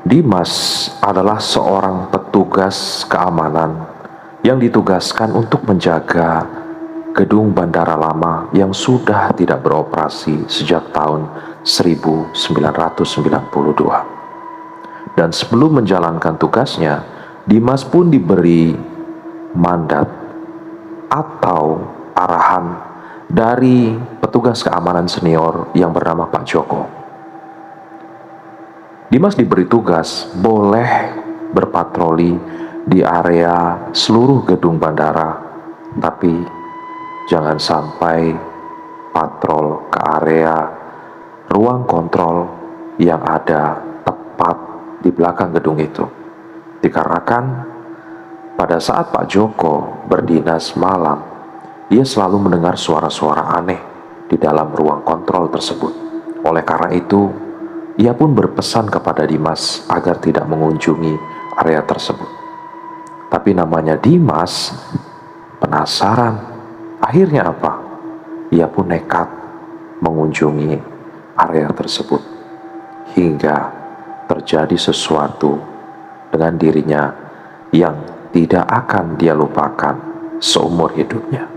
Dimas adalah seorang petugas keamanan yang ditugaskan untuk menjaga gedung bandara lama yang sudah tidak beroperasi sejak tahun 1992. Dan sebelum menjalankan tugasnya, Dimas pun diberi mandat atau arahan dari petugas keamanan senior yang bernama Pak Joko. Dimas diberi tugas boleh berpatroli di area seluruh gedung bandara, tapi jangan sampai patrol ke area ruang kontrol yang ada tepat di belakang gedung itu. Dikarenakan pada saat Pak Joko berdinas malam, ia selalu mendengar suara-suara aneh di dalam ruang kontrol tersebut. Oleh karena itu, ia pun berpesan kepada Dimas agar tidak mengunjungi area tersebut. Tapi namanya Dimas penasaran. Akhirnya apa? Ia pun nekat mengunjungi area tersebut. Hingga terjadi sesuatu dengan dirinya yang tidak akan dia lupakan seumur hidupnya.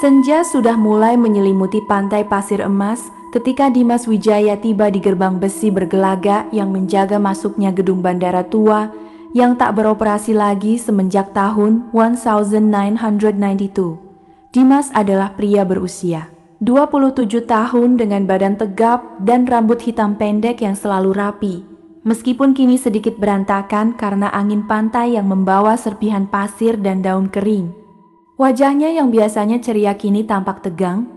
Senja sudah mulai menyelimuti pantai pasir emas ketika Dimas Wijaya tiba di gerbang besi bergelagak yang menjaga masuknya gedung bandara tua yang tak beroperasi lagi semenjak tahun 1992. Dimas adalah pria berusia 27 tahun dengan badan tegap dan rambut hitam pendek yang selalu rapi. Meskipun kini sedikit berantakan karena angin pantai yang membawa serpihan pasir dan daun kering. Wajahnya yang biasanya ceria kini tampak tegang,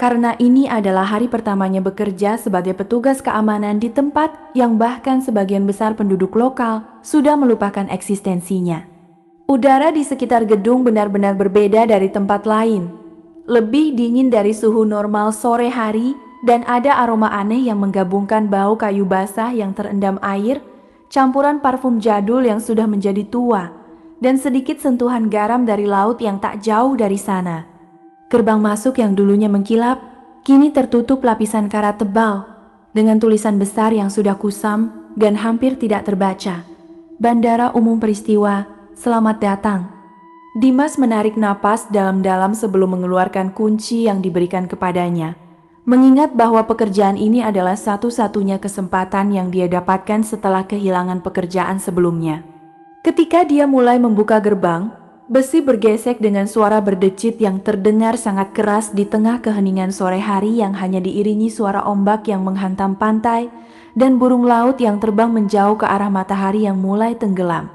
karena ini adalah hari pertamanya bekerja sebagai petugas keamanan di tempat yang bahkan sebagian besar penduduk lokal sudah melupakan eksistensinya. Udara di sekitar gedung benar-benar berbeda dari tempat lain. Lebih dingin dari suhu normal sore hari dan ada aroma aneh yang menggabungkan bau kayu basah yang terendam air, campuran parfum jadul yang sudah menjadi tua, dan sedikit sentuhan garam dari laut yang tak jauh dari sana. Gerbang masuk yang dulunya mengkilap, kini tertutup lapisan karat tebal, dengan tulisan besar yang sudah kusam dan hampir tidak terbaca. Bandara Umum Peristiwa, selamat datang. Dimas menarik napas dalam-dalam sebelum mengeluarkan kunci yang diberikan kepadanya, mengingat bahwa pekerjaan ini adalah satu-satunya kesempatan yang dia dapatkan setelah kehilangan pekerjaan sebelumnya. Ketika dia mulai membuka gerbang, besi bergesek dengan suara berdecit yang terdengar sangat keras di tengah keheningan sore hari yang hanya diiringi suara ombak yang menghantam pantai dan burung laut yang terbang menjauh ke arah matahari yang mulai tenggelam.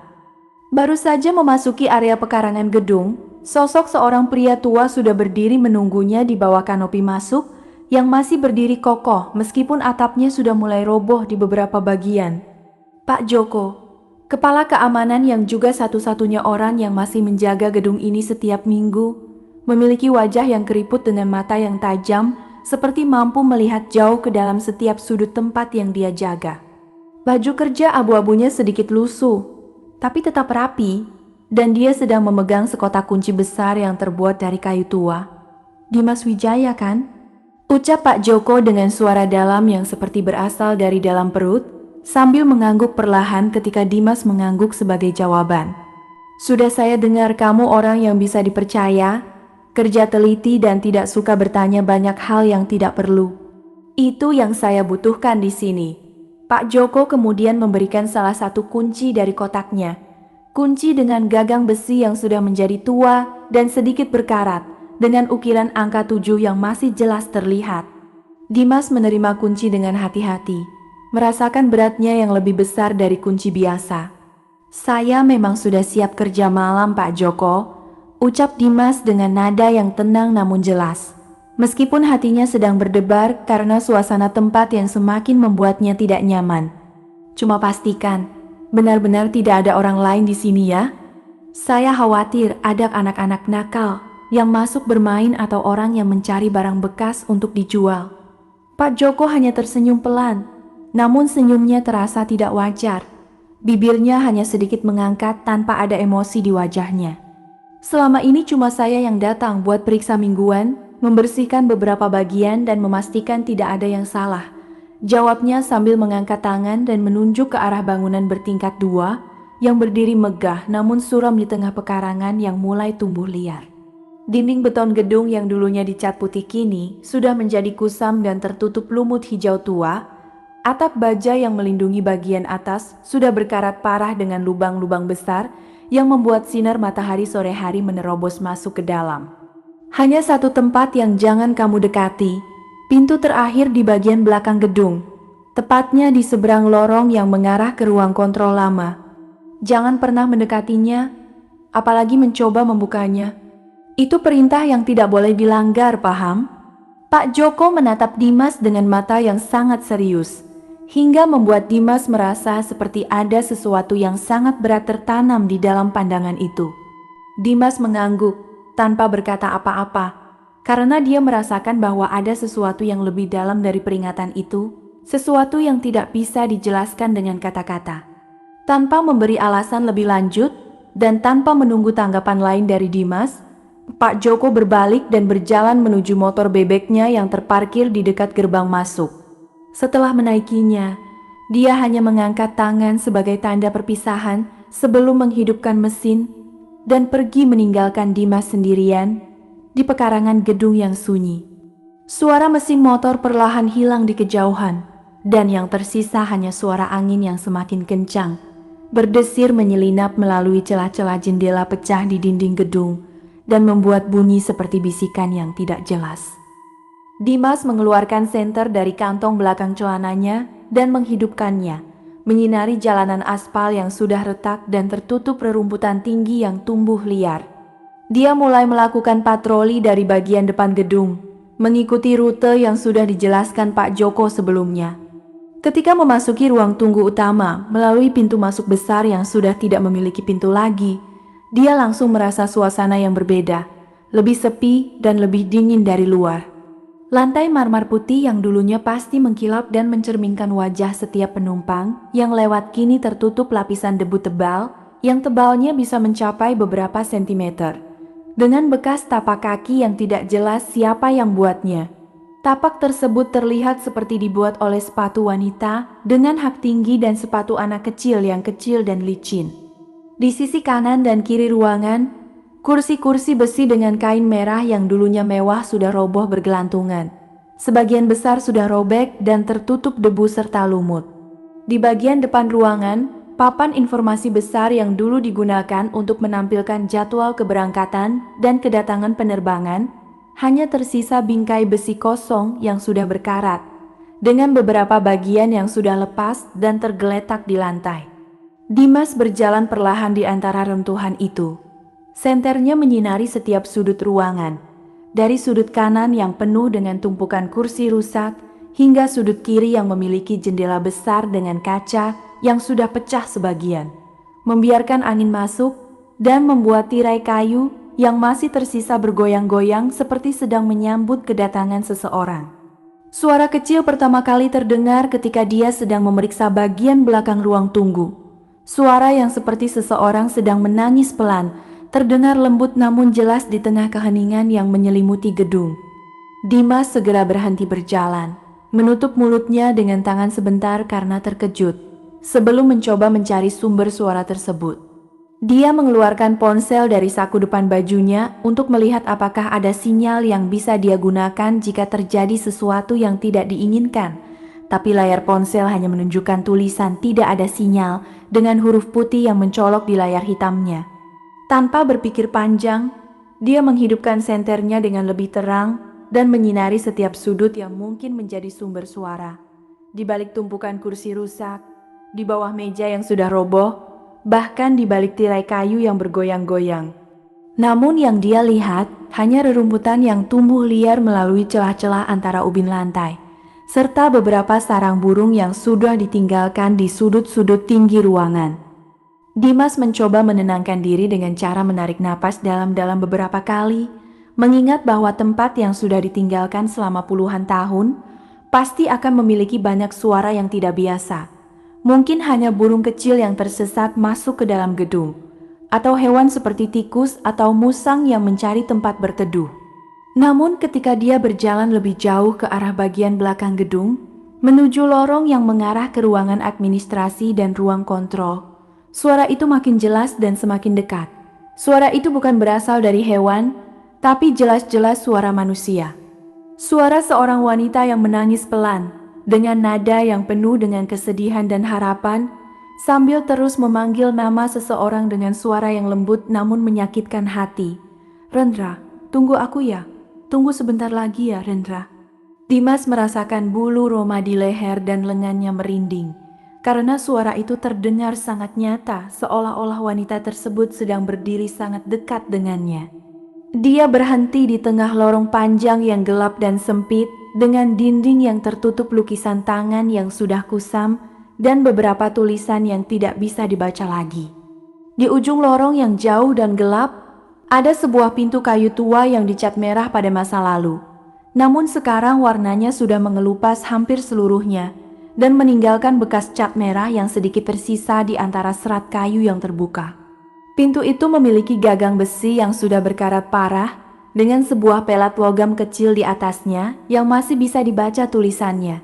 Baru saja memasuki area pekarangan gedung, sosok seorang pria tua sudah berdiri menunggunya di bawah kanopi masuk yang masih berdiri kokoh meskipun atapnya sudah mulai roboh di beberapa bagian. Pak Joko, kepala keamanan yang juga satu-satunya orang yang masih menjaga gedung ini setiap minggu, memiliki wajah yang keriput dengan mata yang tajam, seperti mampu melihat jauh ke dalam setiap sudut tempat yang dia jaga. Baju kerja abu-abunya sedikit lusuh, tapi tetap rapi, dan dia sedang memegang sekotak kunci besar yang terbuat dari kayu tua. Dimas Wijaya kan? Ucap Pak Joko dengan suara dalam yang seperti berasal dari dalam perut, sambil mengangguk perlahan ketika Dimas mengangguk sebagai jawaban. Sudah saya dengar kamu orang yang bisa dipercaya, kerja teliti dan tidak suka bertanya banyak hal yang tidak perlu. Itu yang saya butuhkan di sini. Pak Joko kemudian memberikan salah satu kunci dari kotaknya. Kunci dengan gagang besi yang sudah menjadi tua dan sedikit berkarat, dengan ukiran angka 7 yang masih jelas terlihat. Dimas menerima kunci dengan hati-hati, merasakan beratnya yang lebih besar dari kunci biasa. Saya memang sudah siap kerja malam, Pak Joko, ucap Dimas dengan nada yang tenang namun jelas. Meskipun hatinya sedang berdebar karena suasana tempat yang semakin membuatnya tidak nyaman. Cuma pastikan, benar-benar tidak ada orang lain di sini ya. Saya khawatir ada anak-anak nakal yang masuk bermain atau orang yang mencari barang bekas untuk dijual. Pak Joko hanya tersenyum pelan. Namun senyumnya terasa tidak wajar. Bibirnya hanya sedikit mengangkat tanpa ada emosi di wajahnya. Selama ini cuma saya yang datang buat periksa mingguan, membersihkan beberapa bagian dan memastikan tidak ada yang salah. Jawabnya sambil mengangkat tangan dan menunjuk ke arah bangunan bertingkat 2 yang berdiri megah namun suram di tengah pekarangan yang mulai tumbuh liar. Dinding beton gedung yang dulunya dicat putih kini sudah menjadi kusam dan tertutup lumut hijau tua. Atap baja yang melindungi bagian atas sudah berkarat parah dengan lubang-lubang besar yang membuat sinar matahari sore hari menerobos masuk ke dalam. Hanya satu tempat yang jangan kamu dekati, pintu terakhir di bagian belakang gedung, tepatnya di seberang lorong yang mengarah ke ruang kontrol lama. Jangan pernah mendekatinya, apalagi mencoba membukanya. Itu perintah yang tidak boleh dilanggar, paham? Pak Joko menatap Dimas dengan mata yang sangat serius, hingga membuat Dimas merasa seperti ada sesuatu yang sangat berat tertanam di dalam pandangan itu. Dimas mengangguk tanpa berkata apa-apa, karena dia merasakan bahwa ada sesuatu yang lebih dalam dari peringatan itu, sesuatu yang tidak bisa dijelaskan dengan kata-kata. Tanpa memberi alasan lebih lanjut, dan tanpa menunggu tanggapan lain dari Dimas, Pak Joko berbalik dan berjalan menuju motor bebeknya yang terparkir di dekat gerbang masuk. Setelah menaikinya, dia hanya mengangkat tangan sebagai tanda perpisahan sebelum menghidupkan mesin dan pergi meninggalkan Dimas sendirian di pekarangan gedung yang sunyi. Suara mesin motor perlahan hilang di kejauhan, dan yang tersisa hanya suara angin yang semakin kencang, berdesir menyelinap melalui celah-celah jendela pecah di dinding gedung dan membuat bunyi seperti bisikan yang tidak jelas. Dimas mengeluarkan senter dari kantong belakang celananya dan menghidupkannya, menyinari jalanan aspal yang sudah retak dan tertutup rerumputan tinggi yang tumbuh liar. Dia mulai melakukan patroli dari bagian depan gedung, mengikuti rute yang sudah dijelaskan Pak Joko sebelumnya. Ketika memasuki ruang tunggu utama melalui pintu masuk besar yang sudah tidak memiliki pintu lagi, dia langsung merasa suasana yang berbeda, lebih sepi dan lebih dingin dari luar. Lantai marmer putih yang dulunya pasti mengkilap dan mencerminkan wajah setiap penumpang yang lewat kini tertutup lapisan debu tebal yang tebalnya bisa mencapai beberapa sentimeter. Dengan bekas tapak kaki yang tidak jelas siapa yang buatnya. Tapak tersebut terlihat seperti dibuat oleh sepatu wanita dengan hak tinggi dan sepatu anak kecil yang kecil dan licin. Di sisi kanan dan kiri ruangan, kursi-kursi besi dengan kain merah yang dulunya mewah sudah roboh bergelantungan. Sebagian besar sudah robek dan tertutup debu serta lumut. Di bagian depan ruangan, papan informasi besar yang dulu digunakan untuk menampilkan jadwal keberangkatan dan kedatangan penerbangan, hanya tersisa bingkai besi kosong yang sudah berkarat, dengan beberapa bagian yang sudah lepas dan tergeletak di lantai. Dimas berjalan perlahan di antara runtuhan itu. Senternya menyinari setiap sudut ruangan, dari sudut kanan yang penuh dengan tumpukan kursi rusak, hingga sudut kiri yang memiliki jendela besar dengan kaca yang sudah pecah sebagian, membiarkan angin masuk dan membuat tirai kayu yang masih tersisa bergoyang-goyang seperti sedang menyambut kedatangan seseorang. Suara kecil pertama kali terdengar ketika dia sedang memeriksa bagian belakang ruang tunggu. Suara yang seperti seseorang sedang menangis pelan, terdengar lembut namun jelas di tengah keheningan yang menyelimuti gedung. Dimas segera berhenti berjalan, menutup mulutnya dengan tangan sebentar karena terkejut, sebelum mencoba mencari sumber suara tersebut. Dia mengeluarkan ponsel dari saku depan bajunya untuk melihat apakah ada sinyal yang bisa dia gunakan jika terjadi sesuatu yang tidak diinginkan. Tapi layar ponsel hanya menunjukkan tulisan tidak ada sinyal dengan huruf putih yang mencolok di layar hitamnya. Tanpa berpikir panjang, dia menghidupkan senternya dengan lebih terang dan menyinari setiap sudut yang mungkin menjadi sumber suara. Di balik tumpukan kursi rusak, di bawah meja yang sudah roboh, bahkan di balik tirai kayu yang bergoyang-goyang. Namun yang dia lihat hanya rerumputan yang tumbuh liar melalui celah-celah antara ubin lantai, serta beberapa sarang burung yang sudah ditinggalkan di sudut-sudut tinggi ruangan. Dimas mencoba menenangkan diri dengan cara menarik napas dalam-dalam beberapa kali, mengingat bahwa tempat yang sudah ditinggalkan selama puluhan tahun pasti akan memiliki banyak suara yang tidak biasa. Mungkin hanya burung kecil yang tersesat masuk ke dalam gedung, atau hewan seperti tikus atau musang yang mencari tempat berteduh. Namun ketika dia berjalan lebih jauh ke arah bagian belakang gedung, menuju lorong yang mengarah ke ruangan administrasi dan ruang kontrol. Suara itu makin jelas dan semakin dekat. Suara itu bukan berasal dari hewan, tapi jelas-jelas suara manusia. Suara seorang wanita yang menangis pelan, dengan nada yang penuh dengan kesedihan dan harapan, sambil terus memanggil nama seseorang dengan suara yang lembut namun menyakitkan hati. "Rendra, tunggu aku ya. Tunggu sebentar lagi ya, Rendra." Dimas merasakan bulu roma di leher dan lengannya merinding, karena suara itu terdengar sangat nyata, seolah-olah wanita tersebut sedang berdiri sangat dekat dengannya. Dia berhenti di tengah lorong panjang yang gelap dan sempit, dengan dinding yang tertutup lukisan tangan yang sudah kusam dan beberapa tulisan yang tidak bisa dibaca lagi. Di ujung lorong yang jauh dan gelap, ada sebuah pintu kayu tua yang dicat merah pada masa lalu. Namun sekarang warnanya sudah mengelupas hampir seluruhnya dan meninggalkan bekas cat merah yang sedikit tersisa di antara serat kayu yang terbuka. Pintu itu memiliki gagang besi yang sudah berkarat parah dengan sebuah pelat logam kecil di atasnya yang masih bisa dibaca tulisannya.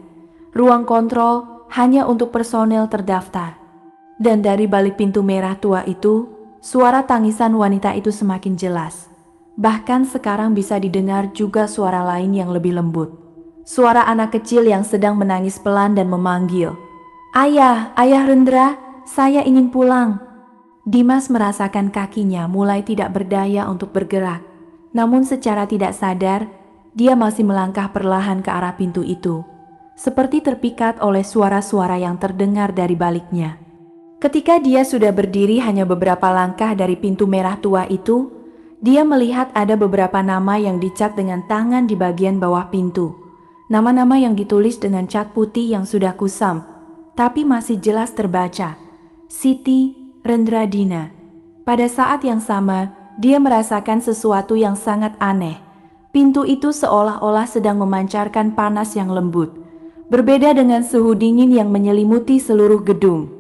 "Ruang kontrol hanya untuk personel terdaftar." Dan dari balik pintu merah tua itu, suara tangisan wanita itu semakin jelas. Bahkan sekarang bisa didengar juga suara lain yang lebih lembut. Suara anak kecil yang sedang menangis pelan dan memanggil, "Ayah, Ayah Rendra, saya ingin pulang." Dimas merasakan kakinya mulai tidak berdaya untuk bergerak. Namun secara tidak sadar, dia masih melangkah perlahan ke arah pintu itu, seperti terpikat oleh suara-suara yang terdengar dari baliknya. Ketika dia sudah berdiri hanya beberapa langkah dari pintu merah tua itu, dia melihat ada beberapa nama yang dicat dengan tangan di bagian bawah pintu. Nama-nama yang ditulis dengan cat putih yang sudah kusam, tapi masih jelas terbaca. Siti Rendradina. Pada saat yang sama, dia merasakan sesuatu yang sangat aneh. Pintu itu seolah-olah sedang memancarkan panas yang lembut, berbeda dengan suhu dingin yang menyelimuti seluruh gedung.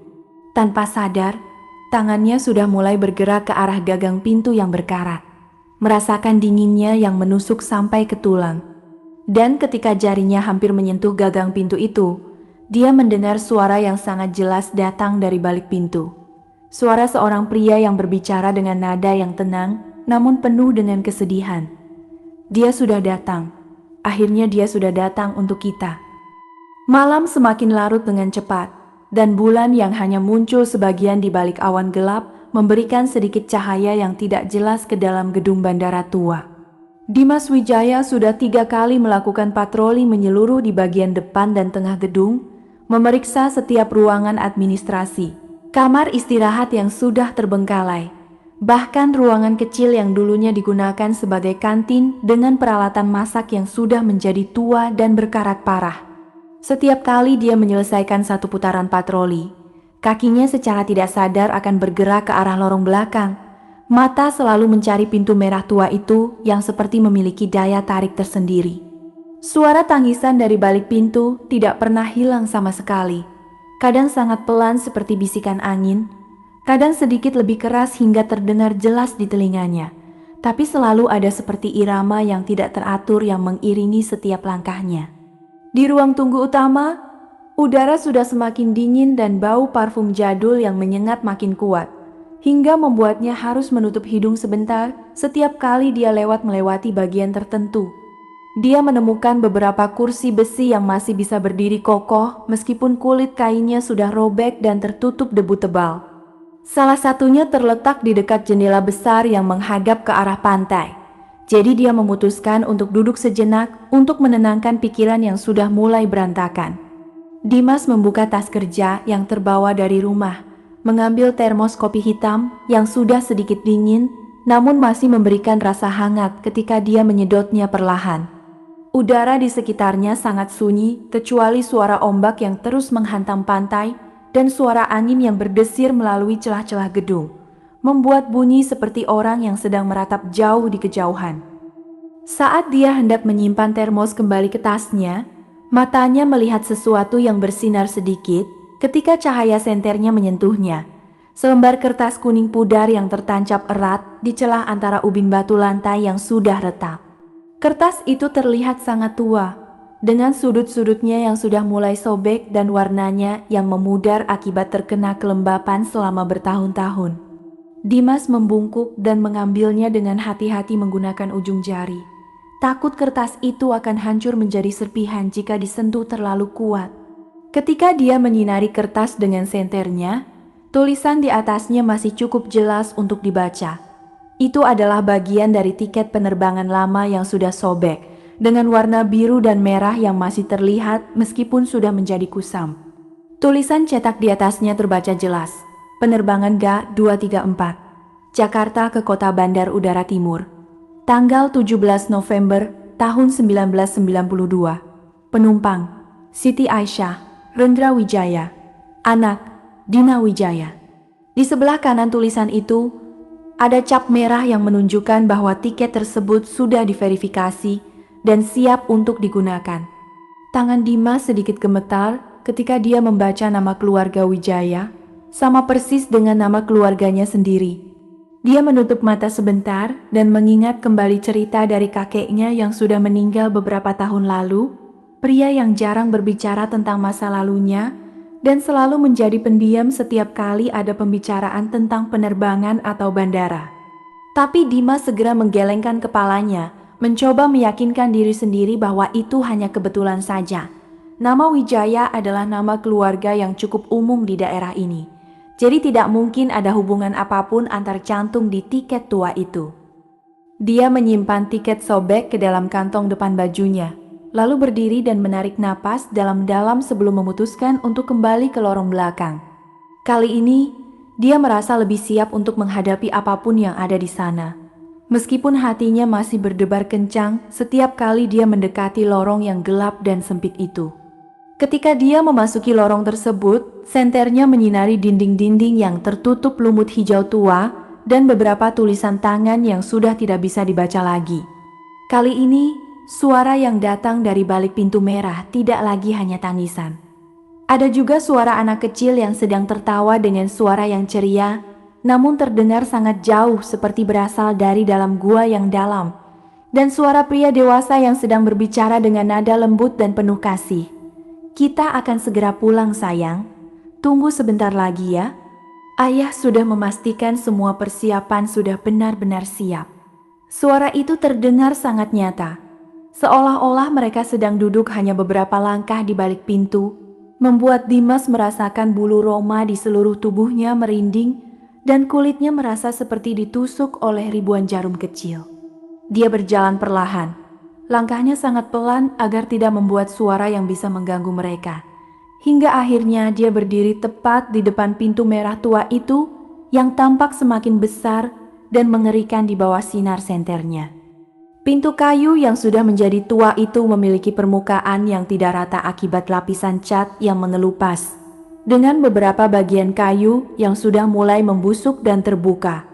Tanpa sadar, tangannya sudah mulai bergerak ke arah gagang pintu yang berkarat, merasakan dinginnya yang menusuk sampai ke tulang. Dan ketika jarinya hampir menyentuh gagang pintu itu, dia mendengar suara yang sangat jelas datang dari balik pintu. Suara seorang pria yang berbicara dengan nada yang tenang, namun penuh dengan kesedihan. "Dia sudah datang. Akhirnya dia sudah datang untuk kita." Malam semakin larut dengan cepat, dan bulan yang hanya muncul sebagian di balik awan gelap memberikan sedikit cahaya yang tidak jelas ke dalam gedung bandara tua. Dimas Wijaya sudah 3 kali melakukan patroli menyeluruh di bagian depan dan tengah gedung, memeriksa setiap ruangan administrasi, kamar istirahat yang sudah terbengkalai, bahkan ruangan kecil yang dulunya digunakan sebagai kantin dengan peralatan masak yang sudah menjadi tua dan berkarat parah. Setiap kali dia menyelesaikan satu putaran patroli, kakinya secara tidak sadar akan bergerak ke arah lorong belakang. Mata selalu mencari pintu merah tua itu yang seperti memiliki daya tarik tersendiri. Suara tangisan dari balik pintu tidak pernah hilang sama sekali. Kadang sangat pelan seperti bisikan angin, kadang sedikit lebih keras hingga terdengar jelas di telinganya. Tapi selalu ada seperti irama yang tidak teratur yang mengiringi setiap langkahnya. Di ruang tunggu utama, udara sudah semakin dingin dan bau parfum jadul yang menyengat makin kuat, hingga membuatnya harus menutup hidung sebentar setiap kali dia melewati bagian tertentu. Dia menemukan beberapa kursi besi yang masih bisa berdiri kokoh meskipun kulit kainnya sudah robek dan tertutup debu tebal. Salah satunya terletak di dekat jendela besar yang menghadap ke arah pantai. Jadi dia memutuskan untuk duduk sejenak untuk menenangkan pikiran yang sudah mulai berantakan. Dimas membuka tas kerja yang terbawa dari rumah, mengambil termos kopi hitam yang sudah sedikit dingin, namun masih memberikan rasa hangat ketika dia menyedotnya perlahan. Udara di sekitarnya sangat sunyi, kecuali suara ombak yang terus menghantam pantai dan suara angin yang berdesir melalui celah-celah gedung, membuat bunyi seperti orang yang sedang meratap jauh di kejauhan. Saat dia hendak menyimpan termos kembali ke tasnya, matanya melihat sesuatu yang bersinar sedikit ketika cahaya senternya menyentuhnya. Selembar kertas kuning pudar yang tertancap erat di celah antara ubin batu lantai yang sudah retak. Kertas itu terlihat sangat tua, dengan sudut-sudutnya yang sudah mulai sobek dan warnanya yang memudar akibat terkena kelembapan selama bertahun-tahun. Dimas membungkuk dan mengambilnya dengan hati-hati menggunakan ujung jari. Takut kertas itu akan hancur menjadi serpihan jika disentuh terlalu kuat. Ketika dia menyinari kertas dengan senternya, tulisan di atasnya masih cukup jelas untuk dibaca. Itu adalah bagian dari tiket penerbangan lama yang sudah sobek, dengan warna biru dan merah yang masih terlihat meskipun sudah menjadi kusam. Tulisan cetak di atasnya terbaca jelas, penerbangan GA234, Jakarta ke Kota Bandar Udara Timur, tanggal 17 November tahun 1992. Penumpang, Siti Aisyah, Rendra Wijaya, anak, Dina Wijaya. Di sebelah kanan tulisan itu, ada cap merah yang menunjukkan bahwa tiket tersebut sudah diverifikasi dan siap untuk digunakan. Tangan Dimas sedikit gemetar ketika dia membaca nama keluarga Wijaya, sama persis dengan nama keluarganya sendiri. Dia menutup mata sebentar dan mengingat kembali cerita dari kakeknya yang sudah meninggal beberapa tahun lalu, pria yang jarang berbicara tentang masa lalunya dan selalu menjadi pendiam setiap kali ada pembicaraan tentang penerbangan atau bandara. Tapi Dimas segera menggelengkan kepalanya, mencoba meyakinkan diri sendiri bahwa itu hanya kebetulan saja. Nama Wijaya adalah nama keluarga yang cukup umum di daerah ini. Jadi tidak mungkin ada hubungan apapun antar cantum di tiket tua itu. Dia menyimpan tiket sobek ke dalam kantong depan bajunya, lalu berdiri dan menarik napas dalam-dalam sebelum memutuskan untuk kembali ke lorong belakang. Kali ini, dia merasa lebih siap untuk menghadapi apapun yang ada di sana. Meskipun hatinya masih berdebar kencang setiap kali dia mendekati lorong yang gelap dan sempit itu. Ketika dia memasuki lorong tersebut, senternya menyinari dinding-dinding yang tertutup lumut hijau tua dan beberapa tulisan tangan yang sudah tidak bisa dibaca lagi. Kali ini, suara yang datang dari balik pintu merah tidak lagi hanya tangisan. Ada juga suara anak kecil yang sedang tertawa dengan suara yang ceria, namun terdengar sangat jauh seperti berasal dari dalam gua yang dalam, dan suara pria dewasa yang sedang berbicara dengan nada lembut dan penuh kasih. Kita akan segera pulang sayang, tunggu sebentar lagi ya. Ayah sudah memastikan semua persiapan sudah benar-benar siap. Suara itu terdengar sangat nyata, seolah-olah mereka sedang duduk hanya beberapa langkah di balik pintu, membuat Dimas merasakan bulu roma di seluruh tubuhnya merinding dan kulitnya merasa seperti ditusuk oleh ribuan jarum kecil. Dia berjalan perlahan, langkahnya sangat pelan agar tidak membuat suara yang bisa mengganggu mereka. Hingga akhirnya dia berdiri tepat di depan pintu merah tua itu yang tampak semakin besar dan mengerikan di bawah sinar senternya. Pintu kayu yang sudah menjadi tua itu memiliki permukaan yang tidak rata akibat lapisan cat yang mengelupas, dengan beberapa bagian kayu yang sudah mulai membusuk dan terbuka.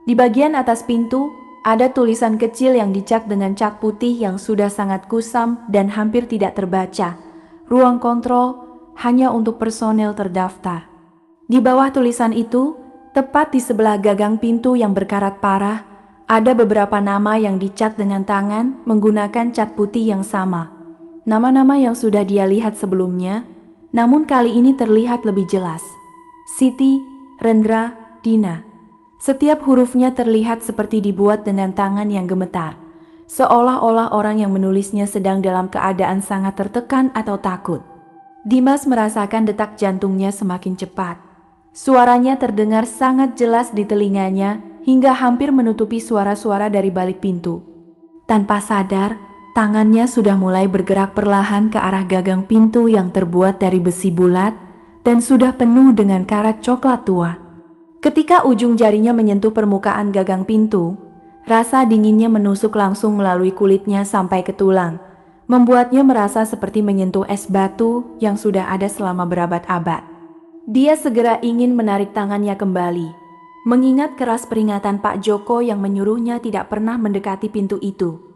Di bagian atas pintu, ada tulisan kecil yang dicat dengan cat putih yang sudah sangat kusam dan hampir tidak terbaca. Ruang kontrol hanya untuk personel terdaftar. Di bawah tulisan itu, tepat di sebelah gagang pintu yang berkarat parah, ada beberapa nama yang dicat dengan tangan menggunakan cat putih yang sama. Nama-nama yang sudah dia lihat sebelumnya, namun kali ini terlihat lebih jelas. Siti, Rendra, Dina. Setiap hurufnya terlihat seperti dibuat dengan tangan yang gemetar, seolah-olah orang yang menulisnya sedang dalam keadaan sangat tertekan atau takut. Dimas merasakan detak jantungnya semakin cepat. Suaranya terdengar sangat jelas di telinganya hingga hampir menutupi suara-suara dari balik pintu. Tanpa sadar, tangannya sudah mulai bergerak perlahan ke arah gagang pintu yang terbuat dari besi bulat dan sudah penuh dengan karat coklat tua. Ketika ujung jarinya menyentuh permukaan gagang pintu, rasa dinginnya menusuk langsung melalui kulitnya sampai ke tulang, membuatnya merasa seperti menyentuh es batu yang sudah ada selama berabad-abad. Dia segera ingin menarik tangannya kembali, mengingat keras peringatan Pak Joko yang menyuruhnya tidak pernah mendekati pintu itu.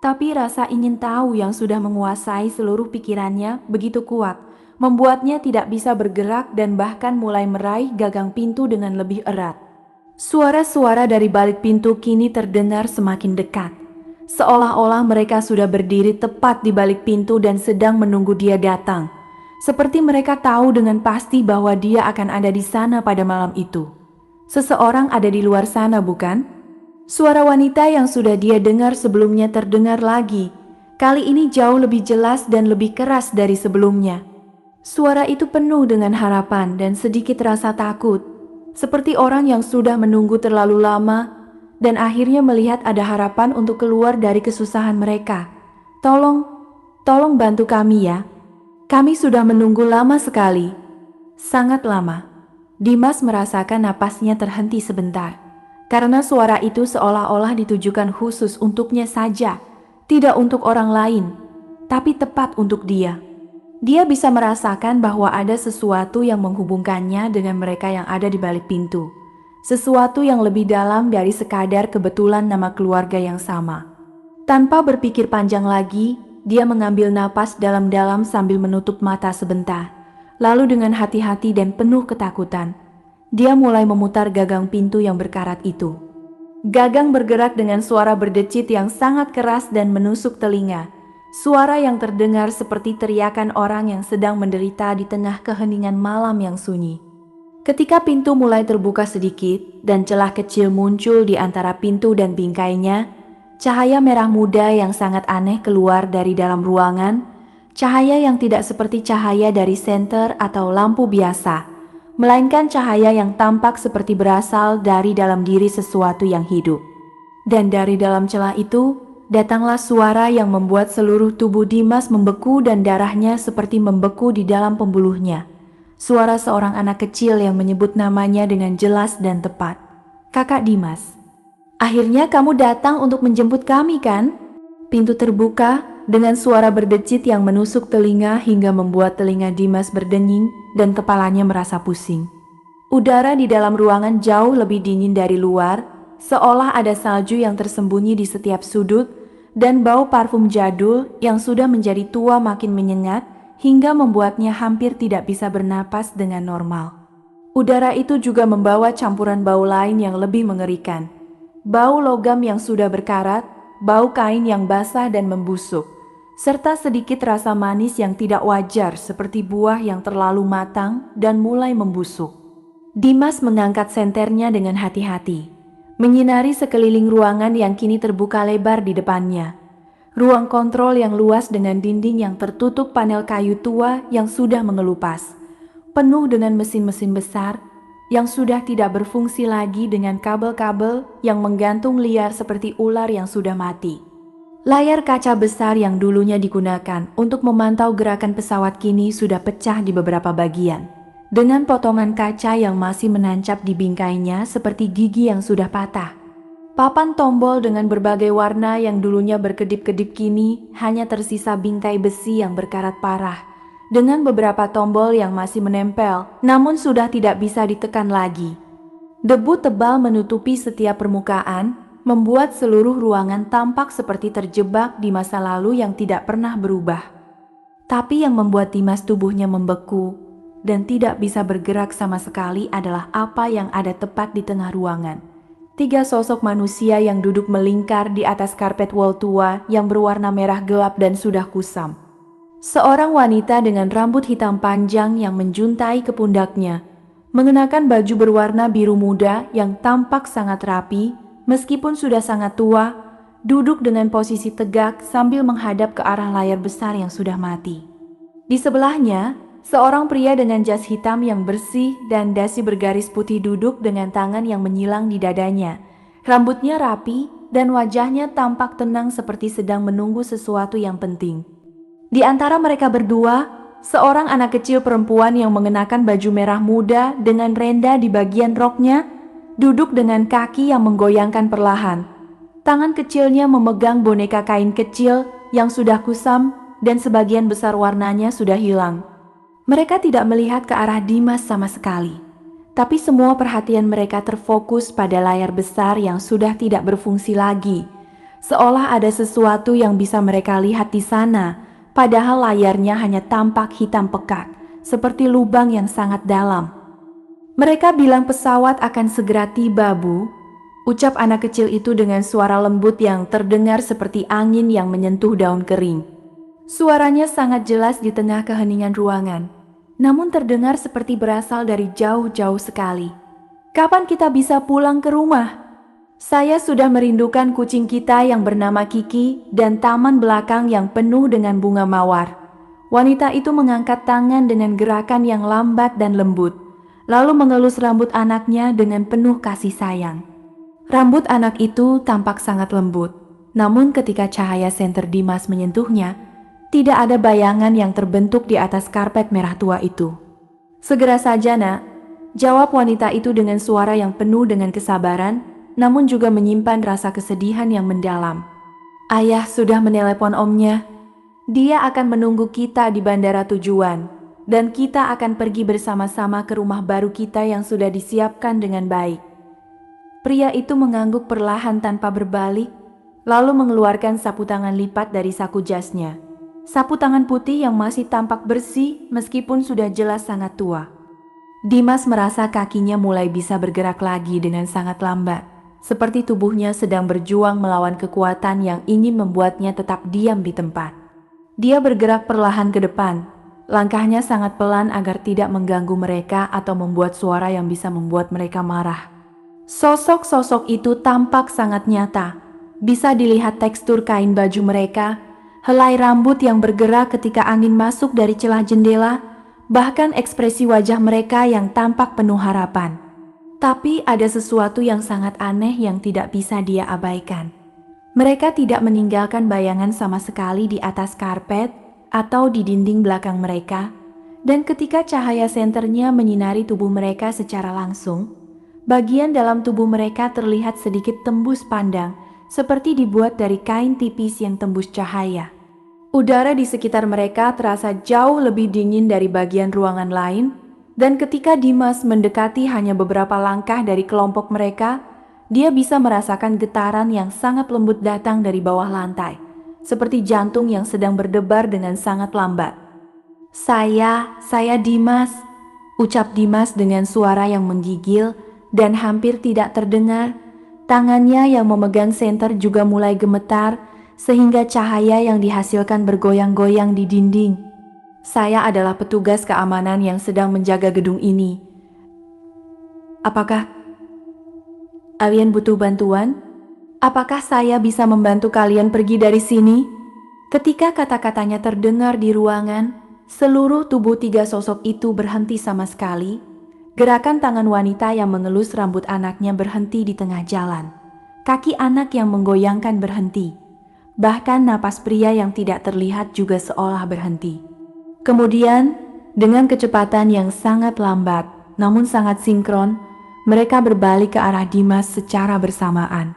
Tapi rasa ingin tahu yang sudah menguasai seluruh pikirannya begitu kuat, membuatnya tidak bisa bergerak dan bahkan mulai meraih gagang pintu dengan lebih erat. Suara-suara dari balik pintu kini terdengar semakin dekat. Seolah-olah mereka sudah berdiri tepat di balik pintu dan sedang menunggu dia datang. Seperti mereka tahu dengan pasti bahwa dia akan ada di sana pada malam itu. Seseorang ada di luar sana, bukan? Suara wanita yang sudah dia dengar sebelumnya terdengar lagi. Kali ini jauh lebih jelas dan lebih keras dari sebelumnya. Suara itu penuh dengan harapan dan sedikit rasa takut. Seperti orang yang sudah menunggu terlalu lama dan akhirnya melihat ada harapan untuk keluar dari kesusahan mereka. Tolong bantu kami ya. Kami sudah menunggu lama sekali. Sangat lama. Dimas merasakan napasnya terhenti sebentar. Karena suara itu seolah-olah ditujukan khusus untuknya saja. Tidak untuk orang lain, tapi tepat untuk dia. Dia bisa merasakan bahwa ada sesuatu yang menghubungkannya dengan mereka yang ada di balik pintu. Sesuatu yang lebih dalam dari sekadar kebetulan nama keluarga yang sama. Tanpa berpikir panjang lagi, dia mengambil napas dalam-dalam sambil menutup mata sebentar. Lalu dengan hati-hati dan penuh ketakutan, dia mulai memutar gagang pintu yang berkarat itu. Gagang bergerak dengan suara berdecit yang sangat keras dan menusuk telinga. Suara yang terdengar seperti teriakan orang yang sedang menderita di tengah keheningan malam yang sunyi. Ketika pintu mulai terbuka sedikit dan celah kecil muncul di antara pintu dan bingkainya, cahaya merah muda yang sangat aneh keluar dari dalam ruangan, cahaya yang tidak seperti cahaya dari senter atau lampu biasa, melainkan cahaya yang tampak seperti berasal dari dalam diri sesuatu yang hidup. Dan dari dalam celah itu, datanglah suara yang membuat seluruh tubuh Dimas membeku dan darahnya seperti membeku di dalam pembuluhnya. Suara seorang anak kecil yang menyebut namanya dengan jelas dan tepat. Kakak Dimas. Akhirnya kamu datang untuk menjemput kami, kan? Pintu terbuka dengan suara berdecit yang menusuk telinga hingga membuat telinga Dimas berdenying dan kepalanya merasa pusing. Udara di dalam ruangan jauh lebih dingin dari luar, seolah ada salju yang tersembunyi di setiap sudut, dan bau parfum jadul yang sudah menjadi tua makin menyengat hingga membuatnya hampir tidak bisa bernapas dengan normal. Udara itu juga membawa campuran bau lain yang lebih mengerikan. Bau logam yang sudah berkarat, bau kain yang basah dan membusuk, serta sedikit rasa manis yang tidak wajar seperti buah yang terlalu matang dan mulai membusuk. Dimas mengangkat senternya dengan hati-hati, menyinari sekeliling ruangan yang kini terbuka lebar di depannya. Ruang kontrol yang luas dengan dinding yang tertutup panel kayu tua yang sudah mengelupas, penuh dengan mesin-mesin besar yang sudah tidak berfungsi lagi dengan kabel-kabel yang menggantung liar seperti ular yang sudah mati. Layar kaca besar yang dulunya digunakan untuk memantau gerakan pesawat kini sudah pecah di beberapa bagian, dengan potongan kaca yang masih menancap di bingkainya seperti gigi yang sudah patah. Papan tombol dengan berbagai warna yang dulunya berkedip-kedip kini hanya tersisa bingkai besi yang berkarat parah, dengan beberapa tombol yang masih menempel namun sudah tidak bisa ditekan lagi. Debu tebal menutupi setiap permukaan, membuat seluruh ruangan tampak seperti terjebak di masa lalu yang tidak pernah berubah. Tapi yang membuat Dimas tubuhnya membeku dan tidak bisa bergerak sama sekali adalah apa yang ada tepat di tengah ruangan. 3 sosok manusia yang duduk melingkar di atas karpet wol tua yang berwarna merah gelap dan sudah kusam. Seorang wanita dengan rambut hitam panjang yang menjuntai ke pundaknya, mengenakan baju berwarna biru muda yang tampak sangat rapi, meskipun sudah sangat tua, duduk dengan posisi tegak sambil menghadap ke arah layar besar yang sudah mati. Di sebelahnya, seorang pria dengan jas hitam yang bersih dan dasi bergaris putih duduk dengan tangan yang menyilang di dadanya. Rambutnya rapi dan wajahnya tampak tenang seperti sedang menunggu sesuatu yang penting. Di antara mereka berdua, seorang anak kecil perempuan yang mengenakan baju merah muda dengan renda di bagian roknya, duduk dengan kaki yang menggoyangkan perlahan. Tangan kecilnya memegang boneka kain kecil yang sudah kusam dan sebagian besar warnanya sudah hilang. Mereka tidak melihat ke arah Dimas sama sekali, tapi semua perhatian mereka terfokus pada layar besar yang sudah tidak berfungsi lagi, seolah ada sesuatu yang bisa mereka lihat di sana, padahal layarnya hanya tampak hitam pekat, seperti lubang yang sangat dalam. Mereka bilang pesawat akan segera tiba, Bu. Ucap anak kecil itu dengan suara lembut yang terdengar seperti angin yang menyentuh daun kering. Suaranya sangat jelas di tengah keheningan ruangan, namun terdengar seperti berasal dari jauh-jauh sekali. Kapan kita bisa pulang ke rumah? Saya sudah merindukan kucing kita yang bernama Kiki dan taman belakang yang penuh dengan bunga mawar. Wanita itu mengangkat tangan dengan gerakan yang lambat dan lembut, lalu mengelus rambut anaknya dengan penuh kasih sayang. Rambut anak itu tampak sangat lembut, namun ketika cahaya senter Dimas menyentuhnya, tidak ada bayangan yang terbentuk di atas karpet merah tua itu. "Segera saja, Nak," jawab wanita itu dengan suara yang penuh dengan kesabaran, namun juga menyimpan rasa kesedihan yang mendalam. "Ayah sudah menelepon omnya. Dia akan menunggu kita di bandara tujuan, dan kita akan pergi bersama-sama ke rumah baru kita yang sudah disiapkan dengan baik." Pria itu mengangguk perlahan tanpa berbalik, lalu mengeluarkan sapu tangan lipat dari saku jasnya. Sapu tangan putih yang masih tampak bersih meskipun sudah jelas sangat tua. Dimas merasa kakinya mulai bisa bergerak lagi dengan sangat lambat, seperti tubuhnya sedang berjuang melawan kekuatan yang ingin membuatnya tetap diam di tempat. Dia bergerak perlahan ke depan, langkahnya sangat pelan agar tidak mengganggu mereka atau membuat suara yang bisa membuat mereka marah. Sosok-sosok itu tampak sangat nyata. Bisa dilihat tekstur kain baju mereka, helai rambut yang bergerak ketika angin masuk dari celah jendela, bahkan ekspresi wajah mereka yang tampak penuh harapan. Tapi ada sesuatu yang sangat aneh yang tidak bisa dia abaikan. Mereka tidak meninggalkan bayangan sama sekali di atas karpet atau di dinding belakang mereka, dan ketika cahaya senternya menyinari tubuh mereka secara langsung, bagian dalam tubuh mereka terlihat sedikit tembus pandang, seperti dibuat dari kain tipis yang tembus cahaya. Udara di sekitar mereka terasa jauh lebih dingin dari bagian ruangan lain, dan ketika Dimas mendekati hanya beberapa langkah dari kelompok mereka, dia bisa merasakan getaran yang sangat lembut datang dari bawah lantai, seperti jantung yang sedang berdebar dengan sangat lambat. Saya Dimas," ucap Dimas dengan suara yang menggigil dan hampir tidak terdengar. Tangannya yang memegang senter juga mulai gemetar, sehingga cahaya yang dihasilkan bergoyang-goyang di dinding. "Saya adalah petugas keamanan yang sedang menjaga gedung ini. Apakah kalian butuh bantuan? Apakah saya bisa membantu kalian pergi dari sini?" Ketika kata-katanya terdengar di ruangan, seluruh tubuh tiga sosok itu berhenti sama sekali. Gerakan tangan wanita yang mengelus rambut anaknya berhenti di tengah jalan. Kaki anak yang menggoyangkan berhenti. Bahkan napas pria yang tidak terlihat juga seolah berhenti. Kemudian, dengan kecepatan yang sangat lambat, namun sangat sinkron, mereka berbalik ke arah Dimas secara bersamaan.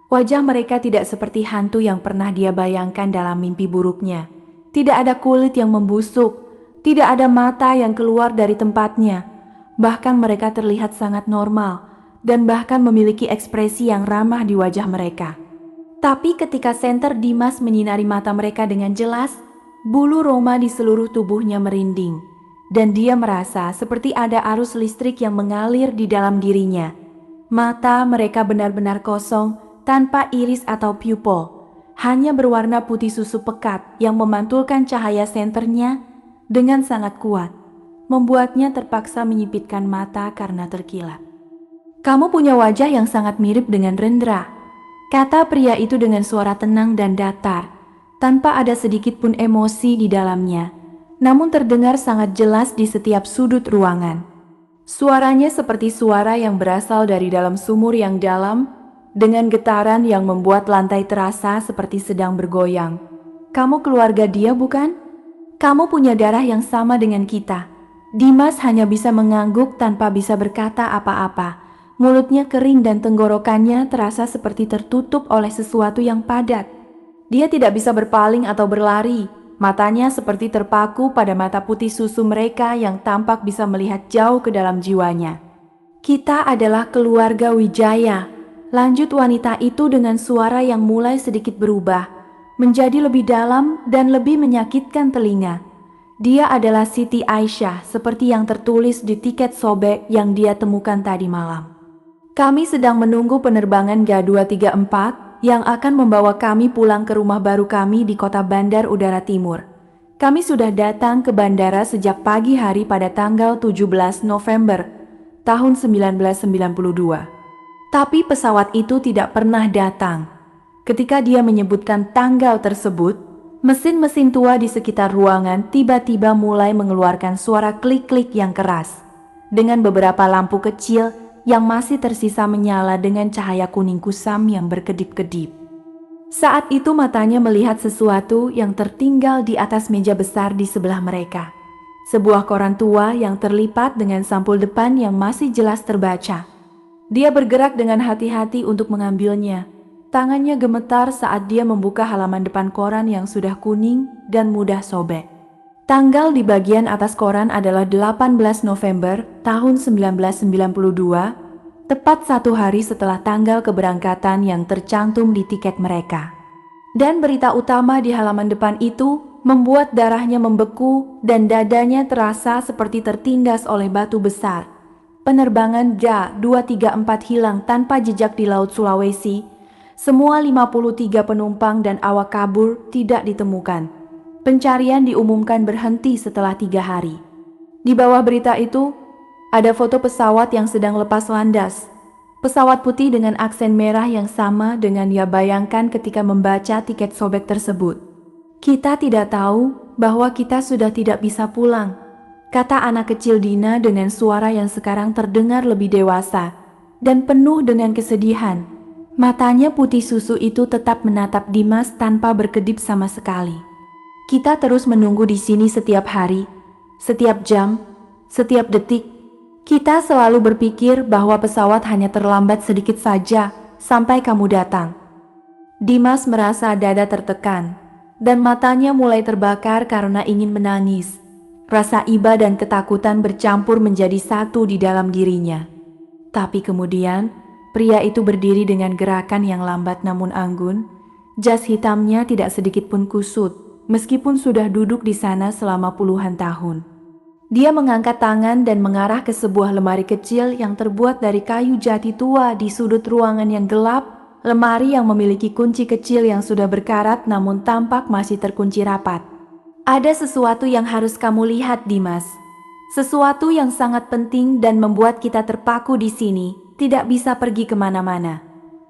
Wajah mereka tidak seperti hantu yang pernah dia bayangkan dalam mimpi buruknya. Tidak ada kulit yang membusuk, tidak ada mata yang keluar dari tempatnya. Bahkan mereka terlihat sangat normal dan bahkan memiliki ekspresi yang ramah di wajah mereka. Tapi ketika senter Dimas menyinari mata mereka dengan jelas, bulu roma di seluruh tubuhnya merinding, dan dia merasa seperti ada arus listrik yang mengalir di dalam dirinya. Mata mereka benar-benar kosong, tanpa iris atau pupil, hanya berwarna putih susu pekat yang memantulkan cahaya senternya dengan sangat kuat, membuatnya terpaksa menyipitkan mata karena terkilat. "Kamu punya wajah yang sangat mirip dengan Rendra," kata pria itu dengan suara tenang dan datar, tanpa ada sedikit pun emosi di dalamnya, namun terdengar sangat jelas di setiap sudut ruangan. Suaranya seperti suara yang berasal dari dalam sumur yang dalam, dengan getaran yang membuat lantai terasa seperti sedang bergoyang. "Kamu keluarga dia, bukan? Kamu punya darah yang sama dengan kita." Dimas hanya bisa mengangguk tanpa bisa berkata apa-apa. Mulutnya kering dan tenggorokannya terasa seperti tertutup oleh sesuatu yang padat. Dia tidak bisa berpaling atau berlari. Matanya seperti terpaku pada mata putih susu mereka yang tampak bisa melihat jauh ke dalam jiwanya. "Kita adalah keluarga Wijaya," lanjut wanita itu dengan suara yang mulai sedikit berubah, menjadi lebih dalam dan lebih menyakitkan telinga. Dia adalah Siti Aisyah, seperti yang tertulis di tiket sobek yang dia temukan tadi malam. Kami sedang menunggu penerbangan Ga-234 yang akan membawa kami pulang ke rumah baru kami di kota Bandar Udara Timur. Kami sudah datang ke bandara sejak pagi hari pada tanggal 17 November tahun 1992. Tapi pesawat itu tidak pernah datang. Ketika dia menyebutkan tanggal tersebut, mesin-mesin tua di sekitar ruangan tiba-tiba mulai mengeluarkan suara klik-klik yang keras, dengan beberapa lampu kecil yang masih tersisa menyala dengan cahaya kuning kusam yang berkedip-kedip. Saat itu matanya melihat sesuatu yang tertinggal di atas meja besar di sebelah mereka. Sebuah koran tua yang terlipat dengan sampul depan yang masih jelas terbaca. Dia bergerak dengan hati-hati untuk mengambilnya. Tangannya gemetar saat dia membuka halaman depan koran yang sudah kuning dan mudah sobek. Tanggal di bagian atas koran adalah 18 November tahun 1992, tepat 1 hari setelah tanggal keberangkatan yang tercantum di tiket mereka. Dan berita utama di halaman depan itu membuat darahnya membeku dan dadanya terasa seperti tertindas oleh batu besar. Penerbangan Ga-234 hilang tanpa jejak di Laut Sulawesi. Semua 53 penumpang dan awak kabur tidak ditemukan. Pencarian diumumkan berhenti setelah 3 hari. Di bawah berita itu, ada foto pesawat yang sedang lepas landas. Pesawat putih dengan aksen merah yang sama dengan ia bayangkan ketika membaca tiket sobek tersebut. Kita tidak tahu bahwa kita sudah tidak bisa pulang, kata anak kecil Dina dengan suara yang sekarang terdengar lebih dewasa dan penuh dengan kesedihan. Matanya putih susu itu tetap menatap Dimas tanpa berkedip sama sekali. Kita terus menunggu di sini setiap hari, setiap jam, setiap detik. Kita selalu berpikir bahwa pesawat hanya terlambat sedikit saja sampai kamu datang. Dimas merasa dada tertekan dan matanya mulai terbakar karena ingin menangis. Rasa iba dan ketakutan bercampur menjadi satu di dalam dirinya. Tapi kemudian, pria itu berdiri dengan gerakan yang lambat namun anggun. Jas hitamnya tidak sedikit pun kusut. Meskipun sudah duduk di sana selama puluhan tahun. Dia mengangkat tangan dan mengarah ke sebuah lemari kecil yang terbuat dari kayu jati tua di sudut ruangan yang gelap, lemari yang memiliki kunci kecil yang sudah berkarat namun tampak masih terkunci rapat. Ada sesuatu yang harus kamu lihat, Dimas. Sesuatu yang sangat penting dan membuat kita terpaku di sini, tidak bisa pergi kemana-mana.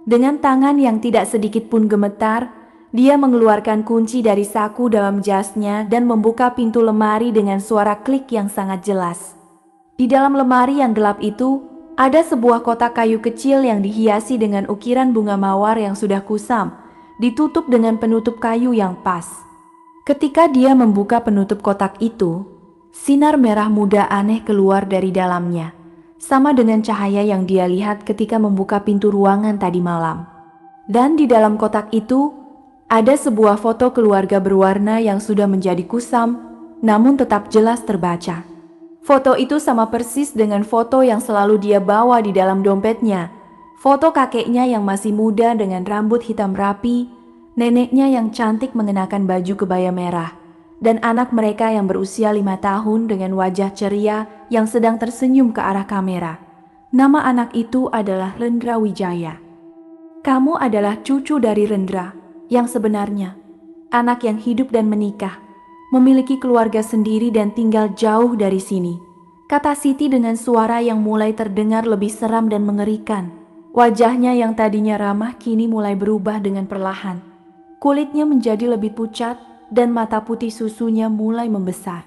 Dengan tangan yang tidak sedikit pun gemetar, dia mengeluarkan kunci dari saku dalam jasnya dan membuka pintu lemari dengan suara klik yang sangat jelas. Di dalam lemari yang gelap itu, ada sebuah kotak kayu kecil yang dihiasi dengan ukiran bunga mawar yang sudah kusam, ditutup dengan penutup kayu yang pas. Ketika dia membuka penutup kotak itu, sinar merah muda aneh keluar dari dalamnya, sama dengan cahaya yang dia lihat ketika membuka pintu ruangan tadi malam. Dan di dalam kotak itu, ada sebuah foto keluarga berwarna yang sudah menjadi kusam, namun tetap jelas terbaca. Foto itu sama persis dengan foto yang selalu dia bawa di dalam dompetnya. Foto kakeknya yang masih muda dengan rambut hitam rapi, neneknya yang cantik mengenakan baju kebaya merah, dan anak mereka yang berusia 5 tahun dengan wajah ceria yang sedang tersenyum ke arah kamera. Nama anak itu adalah Rendra Wijaya. Kamu adalah cucu dari Rendra yang sebenarnya, anak yang hidup dan menikah, memiliki keluarga sendiri dan tinggal jauh dari sini, kata Siti dengan suara yang mulai terdengar lebih seram dan mengerikan. Wajahnya yang tadinya ramah kini mulai berubah dengan perlahan. Kulitnya menjadi lebih pucat dan mata putih susunya mulai membesar.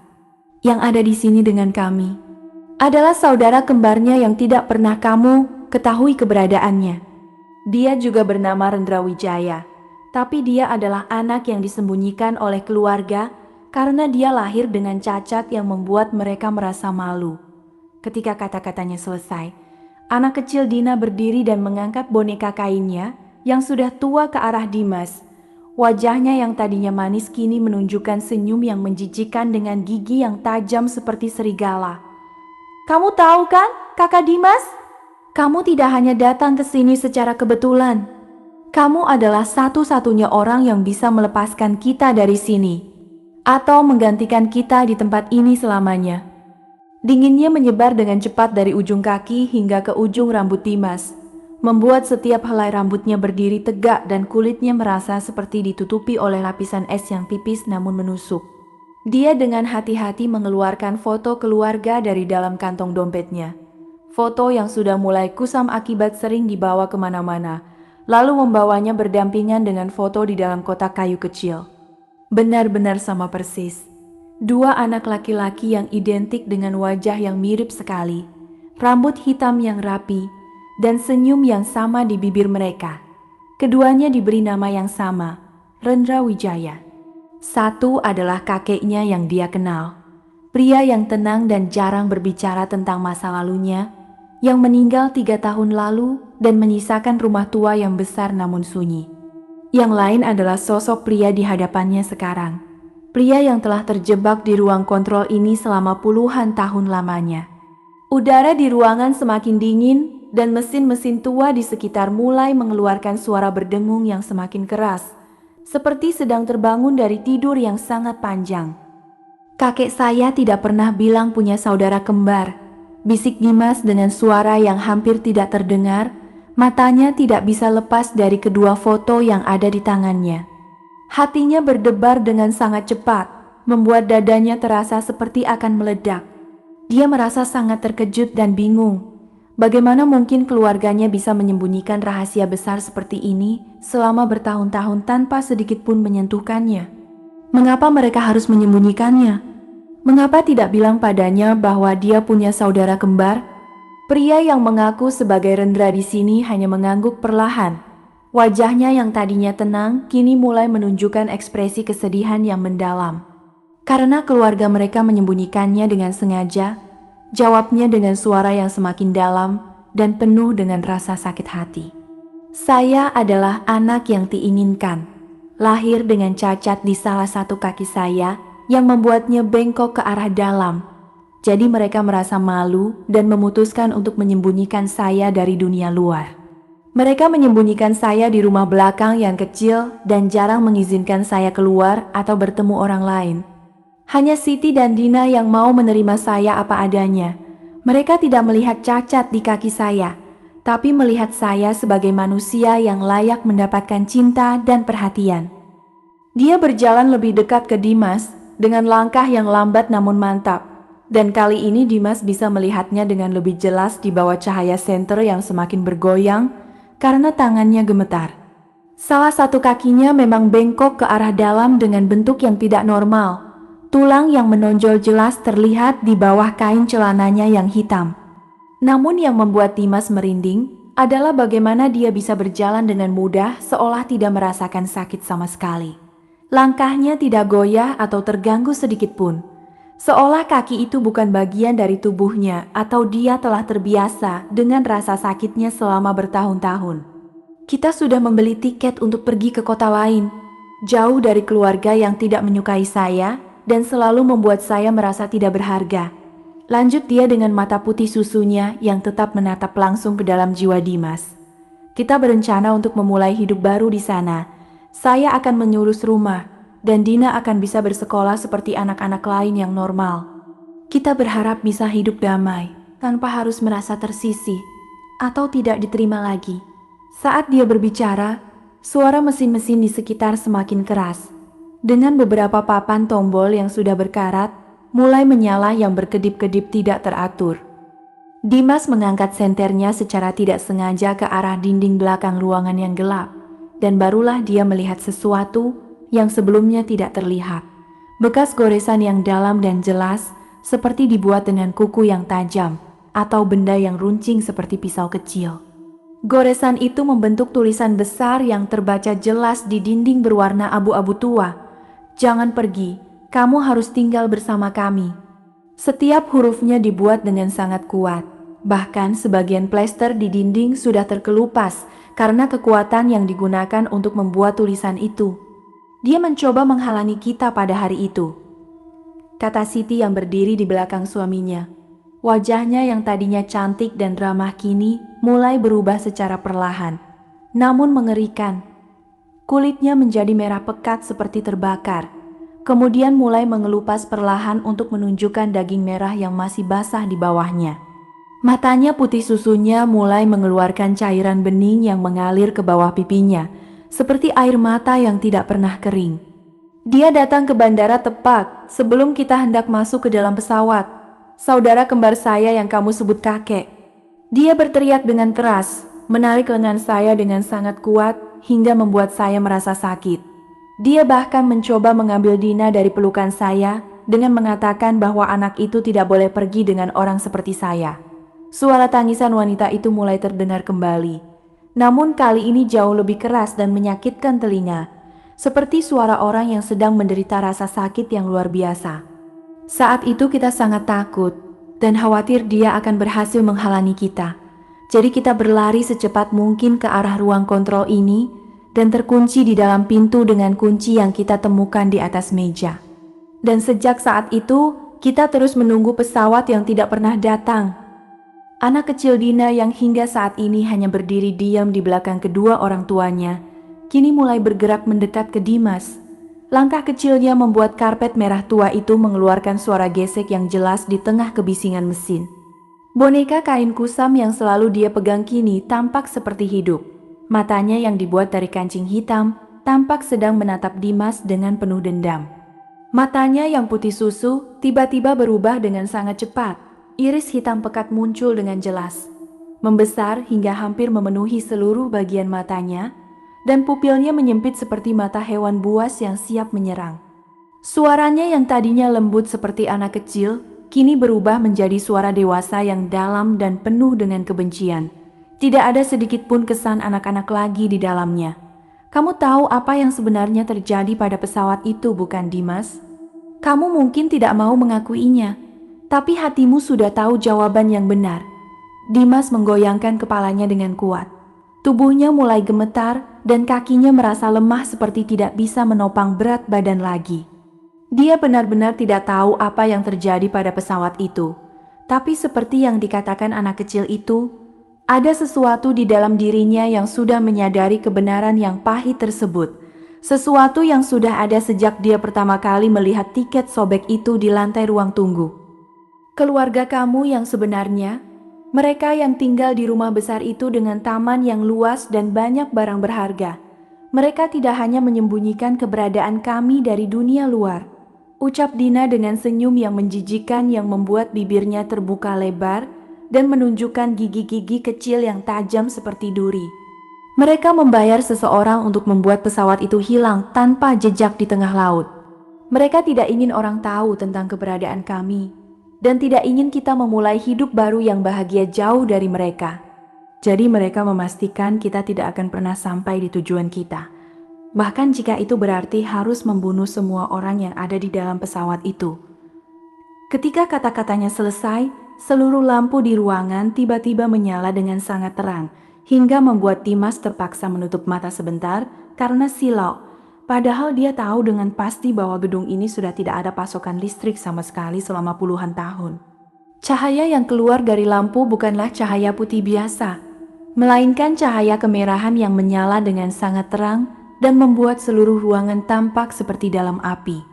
Yang ada di sini dengan kami adalah saudara kembarnya yang tidak pernah kamu ketahui keberadaannya. Dia juga bernama Rendra Wijaya. Tapi dia adalah anak yang disembunyikan oleh keluarga karena dia lahir dengan cacat yang membuat mereka merasa malu. Ketika kata-katanya selesai, anak kecil Dina berdiri dan mengangkat boneka kainnya yang sudah tua ke arah Dimas. Wajahnya yang tadinya manis kini menunjukkan senyum yang menjijikan dengan gigi yang tajam seperti serigala. Kamu tahu kan, Kakak Dimas? Kamu tidak hanya datang ke sini secara kebetulan. Kamu adalah satu-satunya orang yang bisa melepaskan kita dari sini, atau menggantikan kita di tempat ini selamanya. Dinginnya menyebar dengan cepat dari ujung kaki hingga ke ujung rambut Dimas. membuat setiap helai rambutnya berdiri tegak dan kulitnya merasa seperti ditutupi oleh lapisan es yang tipis namun menusuk. Dia dengan hati-hati mengeluarkan foto keluarga dari dalam kantong dompetnya. Foto yang sudah mulai kusam akibat sering dibawa kemana-mana, lalu membawanya berdampingan dengan foto di dalam kotak kayu kecil. Benar-benar sama persis. Dua anak laki-laki yang identik dengan wajah yang mirip sekali, rambut hitam yang rapi, dan senyum yang sama di bibir mereka. Keduanya diberi nama yang sama, Rendra Wijaya. Satu adalah kakeknya yang dia kenal, pria yang tenang dan jarang berbicara tentang masa lalunya, yang meninggal 3 tahun lalu dan menyisakan rumah tua yang besar namun sunyi. Yang lain adalah sosok pria di hadapannya sekarang, pria yang telah terjebak di ruang kontrol ini selama puluhan tahun lamanya. Udara di ruangan semakin dingin dan mesin-mesin tua di sekitar mulai mengeluarkan suara berdengung yang semakin keras, seperti sedang terbangun dari tidur yang sangat panjang. Kakek saya tidak pernah bilang punya saudara kembar, bisik Dimas dengan suara yang hampir tidak terdengar. Matanya tidak bisa lepas dari kedua foto yang ada di tangannya. Hatinya berdebar dengan sangat cepat, membuat dadanya terasa seperti akan meledak. Dia merasa sangat terkejut dan bingung. Bagaimana mungkin keluarganya bisa menyembunyikan rahasia besar seperti ini selama bertahun-tahun tanpa sedikit pun menyentuhkannya? Mengapa mereka harus menyembunyikannya? Mengapa tidak bilang padanya bahwa dia punya saudara kembar? Pria yang mengaku sebagai Rendra di sini hanya mengangguk perlahan. Wajahnya yang tadinya tenang kini mulai menunjukkan ekspresi kesedihan yang mendalam. Karena keluarga mereka menyembunyikannya dengan sengaja, jawabnya dengan suara yang semakin dalam dan penuh dengan rasa sakit hati. Saya adalah anak yang diinginkan, lahir dengan cacat di salah satu kaki saya yang membuatnya bengkok ke arah dalam. Jadi mereka merasa malu dan memutuskan untuk menyembunyikan saya dari dunia luar. Mereka menyembunyikan saya di rumah belakang yang kecil dan jarang mengizinkan saya keluar atau bertemu orang lain. Hanya Siti dan Dina yang mau menerima saya apa adanya. Mereka tidak melihat cacat di kaki saya, tapi melihat saya sebagai manusia yang layak mendapatkan cinta dan perhatian. Dia berjalan lebih dekat ke Dimas dengan langkah yang lambat namun mantap. Dan kali ini Dimas bisa melihatnya dengan lebih jelas di bawah cahaya senter yang semakin bergoyang karena tangannya gemetar. Salah satu kakinya memang bengkok ke arah dalam dengan bentuk yang tidak normal. Tulang yang menonjol jelas terlihat di bawah kain celananya yang hitam. Namun yang membuat Dimas merinding adalah bagaimana dia bisa berjalan dengan mudah seolah tidak merasakan sakit sama sekali. Langkahnya tidak goyah atau terganggu sedikit pun. Seolah kaki itu bukan bagian dari tubuhnya atau dia telah terbiasa dengan rasa sakitnya selama bertahun-tahun. Kita sudah membeli tiket untuk pergi ke kota lain, jauh dari keluarga yang tidak menyukai saya dan selalu membuat saya merasa tidak berharga. Lanjut dia dengan mata putih susunya yang tetap menatap langsung ke dalam jiwa Dimas. Kita berencana untuk memulai hidup baru di sana. Saya akan mengurus rumah dan Dina akan bisa bersekolah seperti anak-anak lain yang normal. Kita berharap bisa hidup damai tanpa harus merasa tersisih atau tidak diterima lagi. Saat dia berbicara, suara mesin-mesin di sekitar semakin keras. Dengan beberapa papan tombol yang sudah berkarat, mulai menyala yang berkedip-kedip tidak teratur. Dimas mengangkat senternya secara tidak sengaja ke arah dinding belakang ruangan yang gelap, dan barulah dia melihat sesuatu yang sebelumnya tidak terlihat. Bekas goresan yang dalam dan jelas, seperti dibuat dengan kuku yang tajam, atau benda yang runcing seperti pisau kecil. Goresan itu membentuk tulisan besar yang terbaca jelas di dinding berwarna abu-abu tua. Jangan pergi, kamu harus tinggal bersama kami. Setiap hurufnya dibuat dengan sangat kuat. Bahkan sebagian plester di dinding sudah terkelupas karena kekuatan yang digunakan untuk membuat tulisan itu. Dia mencoba menghalangi kita pada hari itu, kata Siti yang berdiri di belakang suaminya. Wajahnya yang tadinya cantik dan ramah kini mulai berubah secara perlahan, namun mengerikan. Kulitnya menjadi merah pekat seperti terbakar, kemudian mulai mengelupas perlahan untuk menunjukkan daging merah yang masih basah di bawahnya. Matanya putih susunya mulai mengeluarkan cairan bening yang mengalir ke bawah pipinya, seperti air mata yang tidak pernah kering. Dia datang ke bandara tepat sebelum kita hendak masuk ke dalam pesawat. Saudara kembar saya yang kamu sebut kakek. Dia berteriak dengan keras, menarik lengan saya dengan sangat kuat hingga membuat saya merasa sakit. Dia bahkan mencoba mengambil Dina dari pelukan saya dengan mengatakan bahwa anak itu tidak boleh pergi dengan orang seperti saya. Suara tangisan wanita itu mulai terdengar kembali. Namun kali ini jauh lebih keras dan menyakitkan telinga, seperti suara orang yang sedang menderita rasa sakit yang luar biasa. Saat itu kita sangat takut dan khawatir dia akan berhasil menghalangi kita. Jadi kita berlari secepat mungkin ke arah ruang kontrol ini dan terkunci di dalam pintu dengan kunci yang kita temukan di atas meja. Dan sejak saat itu, kita terus menunggu pesawat yang tidak pernah datang. Anak kecil Dina yang hingga saat ini hanya berdiri diam di belakang kedua orang tuanya, kini mulai bergerak mendekat ke Dimas. Langkah kecilnya membuat karpet merah tua itu mengeluarkan suara gesek yang jelas di tengah kebisingan mesin. Boneka kain kusam yang selalu dia pegang kini tampak seperti hidup. Matanya yang dibuat dari kancing hitam tampak sedang menatap Dimas dengan penuh dendam. Matanya yang putih susu tiba-tiba berubah dengan sangat cepat. Iris hitam pekat muncul dengan jelas, membesar hingga hampir memenuhi seluruh bagian matanya, dan pupilnya menyempit seperti mata hewan buas yang siap menyerang. Suaranya yang tadinya lembut seperti anak kecil, kini berubah menjadi suara dewasa yang dalam dan penuh dengan kebencian. Tidak ada sedikit pun kesan anak-anak lagi di dalamnya. Kamu tahu apa yang sebenarnya terjadi pada pesawat itu, bukan Dimas? Kamu mungkin tidak mau mengakuinya, tapi hatimu sudah tahu jawaban yang benar. Dimas menggoyangkan kepalanya dengan kuat. Tubuhnya mulai gemetar dan kakinya merasa lemah seperti tidak bisa menopang berat badan lagi. Dia benar-benar tidak tahu apa yang terjadi pada pesawat itu. Tapi seperti yang dikatakan anak kecil itu, ada sesuatu di dalam dirinya yang sudah menyadari kebenaran yang pahit tersebut. Sesuatu yang sudah ada sejak dia pertama kali melihat tiket sobek itu di lantai ruang tunggu. Keluarga kamu yang sebenarnya, mereka yang tinggal di rumah besar itu dengan taman yang luas dan banyak barang berharga. Mereka tidak hanya menyembunyikan keberadaan kami dari dunia luar, ucap Dina dengan senyum yang menjijikkan yang membuat bibirnya terbuka lebar dan menunjukkan gigi-gigi kecil yang tajam seperti duri. Mereka membayar seseorang untuk membuat pesawat itu hilang tanpa jejak di tengah laut. Mereka tidak ingin orang tahu tentang keberadaan kami, dan tidak ingin kita memulai hidup baru yang bahagia jauh dari mereka. Jadi mereka memastikan kita tidak akan pernah sampai di tujuan kita. Bahkan jika itu berarti harus membunuh semua orang yang ada di dalam pesawat itu. Ketika kata-katanya selesai, seluruh lampu di ruangan tiba-tiba menyala dengan sangat terang, hingga membuat Dimas terpaksa menutup mata sebentar karena silau. Padahal dia tahu dengan pasti bahwa gedung ini sudah tidak ada pasokan listrik sama sekali selama puluhan tahun. Cahaya yang keluar dari lampu bukanlah cahaya putih biasa, melainkan cahaya kemerahan yang menyala dengan sangat terang dan membuat seluruh ruangan tampak seperti dalam api.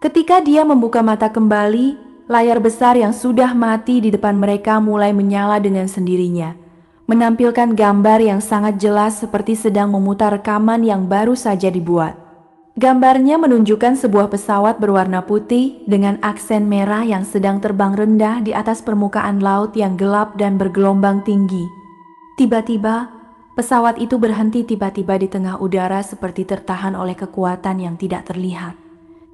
Ketika dia membuka mata kembali, layar besar yang sudah mati di depan mereka mulai menyala dengan sendirinya, menampilkan gambar yang sangat jelas seperti sedang memutar rekaman yang baru saja dibuat. Gambarnya menunjukkan sebuah pesawat berwarna putih dengan aksen merah yang sedang terbang rendah di atas permukaan laut yang gelap dan bergelombang tinggi. Tiba-tiba, pesawat itu berhenti tiba-tiba di tengah udara seperti tertahan oleh kekuatan yang tidak terlihat.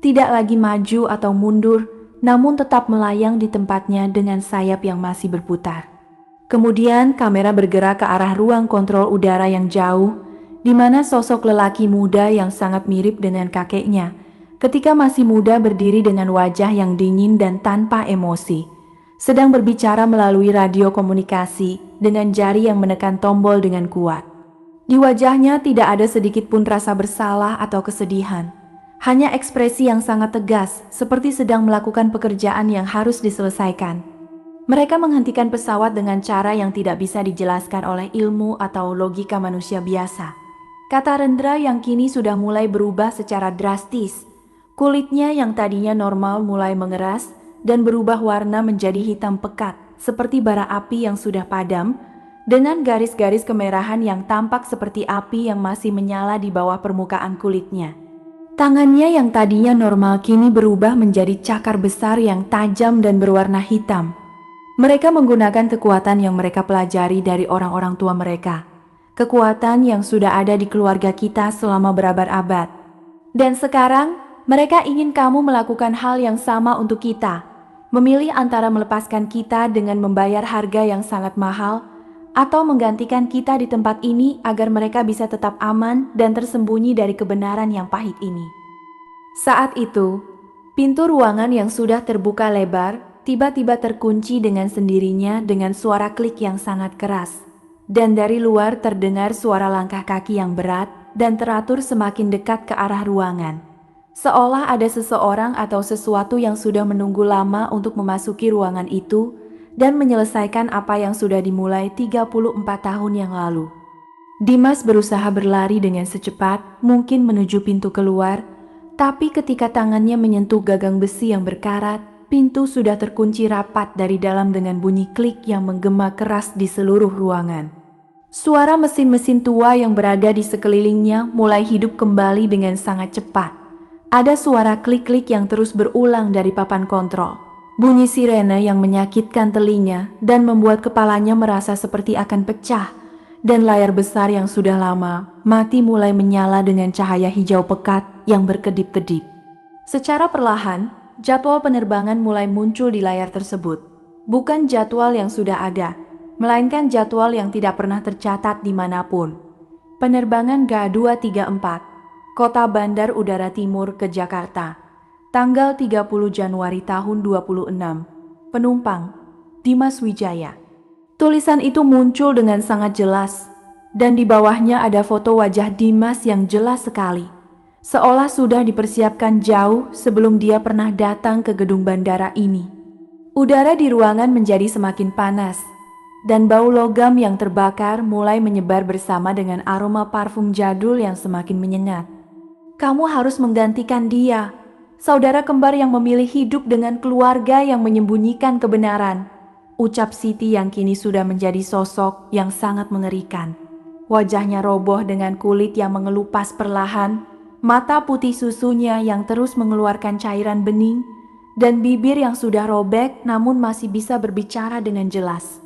Tidak lagi maju atau mundur, namun tetap melayang di tempatnya dengan sayap yang masih berputar. Kemudian kamera bergerak ke arah ruang kontrol udara yang jauh, di mana sosok lelaki muda yang sangat mirip dengan kakeknya, ketika masih muda berdiri dengan wajah yang dingin dan tanpa emosi, sedang berbicara melalui radio komunikasi dengan jari yang menekan tombol dengan kuat. Di wajahnya tidak ada sedikit pun rasa bersalah atau kesedihan, hanya ekspresi yang sangat tegas, seperti sedang melakukan pekerjaan yang harus diselesaikan. Mereka menghentikan pesawat dengan cara yang tidak bisa dijelaskan oleh ilmu atau logika manusia biasa. Kata Rendra yang kini sudah mulai berubah secara drastis. Kulitnya yang tadinya normal mulai mengeras dan berubah warna menjadi hitam pekat. seperti bara api yang sudah padam, dengan garis-garis kemerahan yang tampak seperti api yang masih menyala di bawah permukaan kulitnya. Tangannya yang tadinya normal kini berubah menjadi cakar besar yang tajam dan berwarna hitam. Mereka menggunakan kekuatan yang mereka pelajari dari orang-orang tua mereka. Kekuatan yang sudah ada di keluarga kita selama berabad-abad. Dan sekarang, mereka ingin kamu melakukan hal yang sama untuk kita. Memilih antara melepaskan kita dengan membayar harga yang sangat mahal, atau menggantikan kita di tempat ini agar mereka bisa tetap aman dan tersembunyi dari kebenaran yang pahit ini. Saat itu, pintu ruangan yang sudah terbuka lebar tiba-tiba terkunci dengan sendirinya dengan suara klik yang sangat keras. Dan dari luar terdengar suara langkah kaki yang berat dan teratur semakin dekat ke arah ruangan. Seolah ada seseorang atau sesuatu yang sudah menunggu lama untuk memasuki ruangan itu dan menyelesaikan apa yang sudah dimulai 34 tahun yang lalu. Dimas berusaha berlari dengan secepat mungkin menuju pintu keluar, tapi ketika tangannya menyentuh gagang besi yang berkarat, pintu sudah terkunci rapat dari dalam dengan bunyi klik yang menggema keras di seluruh ruangan. Suara mesin-mesin tua yang berada di sekelilingnya mulai hidup kembali dengan sangat cepat. Ada suara klik-klik yang terus berulang dari papan kontrol. Bunyi sirene yang menyakitkan telinga dan membuat kepalanya merasa seperti akan pecah, dan layar besar yang sudah lama mati mulai menyala dengan cahaya hijau pekat yang berkedip-kedip. Secara perlahan, jadwal penerbangan mulai muncul di layar tersebut. Bukan jadwal yang sudah ada, melainkan jadwal yang tidak pernah tercatat dimanapun. Penerbangan GA234, Kota Bandar Udara Timur ke Jakarta. Tanggal 30 Januari tahun 26. Penumpang, Dimas Wijaya. Tulisan itu muncul dengan sangat jelas, dan di bawahnya ada foto wajah Dimas yang jelas sekali. Seolah sudah dipersiapkan jauh sebelum dia pernah datang ke gedung bandara ini. Udara di ruangan menjadi semakin panas, dan bau logam yang terbakar mulai menyebar bersama dengan aroma parfum jadul yang semakin menyengat. Kamu harus menggantikan dia. Saudara kembar yang memilih hidup dengan keluarga yang menyembunyikan kebenaran, ucap Siti yang kini sudah menjadi sosok yang sangat mengerikan. Wajahnya roboh dengan kulit yang mengelupas perlahan, mata putih susunya yang terus mengeluarkan cairan bening, dan bibir yang sudah robek namun masih bisa berbicara dengan jelas.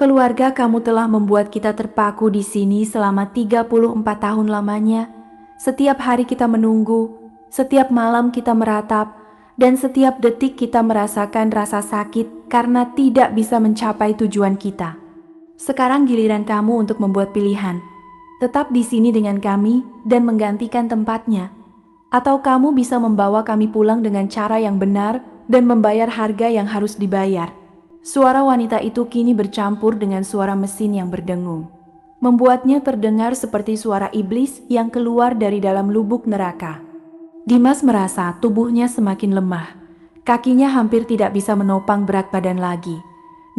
Keluarga kamu telah membuat kita terpaku di sini selama 34 tahun lamanya. Setiap hari kita menunggu, setiap malam kita meratap, dan setiap detik kita merasakan rasa sakit karena tidak bisa mencapai tujuan kita. Sekarang giliran kamu untuk membuat pilihan. Tetap di sini dengan kami dan menggantikan tempatnya. Atau kamu bisa membawa kami pulang dengan cara yang benar dan membayar harga yang harus dibayar. Suara wanita itu kini bercampur dengan suara mesin yang berdengung, membuatnya terdengar seperti suara iblis yang keluar dari dalam lubuk neraka. Dimas merasa tubuhnya semakin lemah. Kakinya hampir tidak bisa menopang berat badan lagi.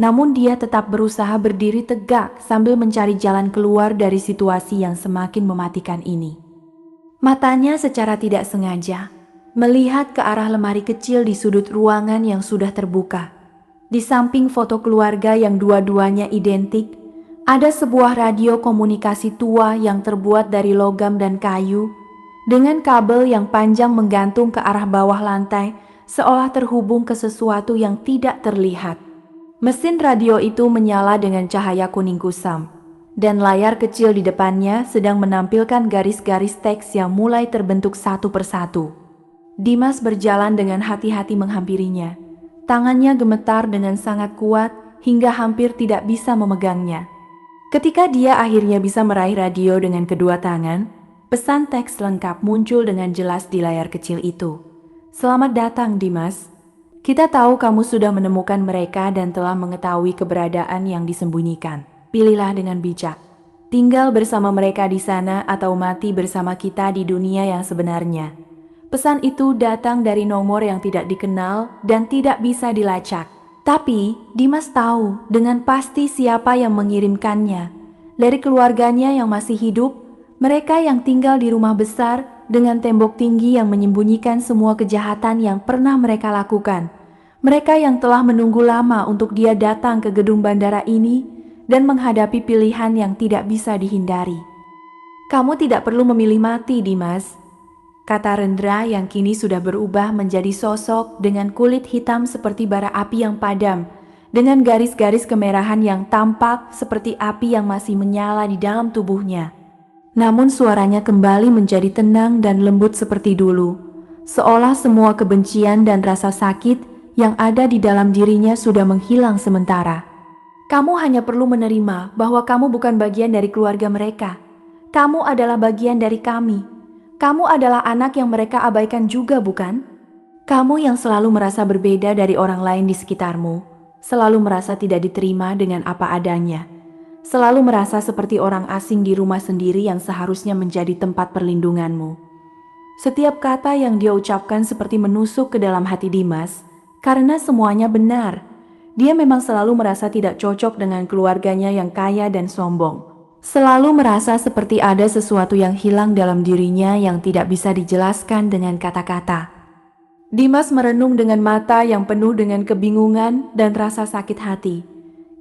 Namun dia tetap berusaha berdiri tegak sambil mencari jalan keluar dari situasi yang semakin mematikan ini. Matanya secara tidak sengaja melihat ke arah lemari kecil di sudut ruangan yang sudah terbuka. Di samping foto keluarga yang dua-duanya identik, ada sebuah radio komunikasi tua yang terbuat dari logam dan kayu, dengan kabel yang panjang menggantung ke arah bawah lantai, seolah terhubung ke sesuatu yang tidak terlihat. Mesin radio itu menyala dengan cahaya kuning kusam, dan layar kecil di depannya sedang menampilkan garis-garis teks yang mulai terbentuk satu persatu. Dimas berjalan dengan hati-hati menghampirinya. Tangannya gemetar dengan sangat kuat hingga hampir tidak bisa memegangnya. Ketika dia akhirnya bisa meraih radio dengan kedua tangan, pesan teks lengkap muncul dengan jelas di layar kecil itu. Selamat datang, Dimas. Kita tahu kamu sudah menemukan mereka dan telah mengetahui keberadaan yang disembunyikan. Pilihlah dengan bijak. Tinggal bersama mereka di sana atau mati bersama kita di dunia yang sebenarnya. Pesan itu datang dari nomor yang tidak dikenal dan tidak bisa dilacak. Tapi, Dimas tahu dengan pasti siapa yang mengirimkannya. Dari keluarganya yang masih hidup, mereka yang tinggal di rumah besar dengan tembok tinggi yang menyembunyikan semua kejahatan yang pernah mereka lakukan. Mereka yang telah menunggu lama untuk dia datang ke gedung bandara ini dan menghadapi pilihan yang tidak bisa dihindari. Kamu tidak perlu memilih mati, Dimas, kata Rendra yang kini sudah berubah menjadi sosok dengan kulit hitam seperti bara api yang padam, dengan garis-garis kemerahan yang tampak seperti api yang masih menyala di dalam tubuhnya. Namun suaranya kembali menjadi tenang dan lembut seperti dulu, seolah semua kebencian dan rasa sakit yang ada di dalam dirinya sudah menghilang sementara. Kamu hanya perlu menerima bahwa kamu bukan bagian dari keluarga mereka. Kamu adalah bagian dari kami. Kamu adalah anak yang mereka abaikan juga, bukan? Kamu yang selalu merasa berbeda dari orang lain di sekitarmu, selalu merasa tidak diterima dengan apa adanya, selalu merasa seperti orang asing di rumah sendiri yang seharusnya menjadi tempat perlindunganmu. Setiap kata yang dia ucapkan seperti menusuk ke dalam hati Dimas, karena semuanya benar. Dia memang selalu merasa tidak cocok dengan keluarganya yang kaya dan sombong. Selalu merasa seperti ada sesuatu yang hilang dalam dirinya yang tidak bisa dijelaskan dengan kata-kata. Dimas merenung dengan mata yang penuh dengan kebingungan dan rasa sakit hati.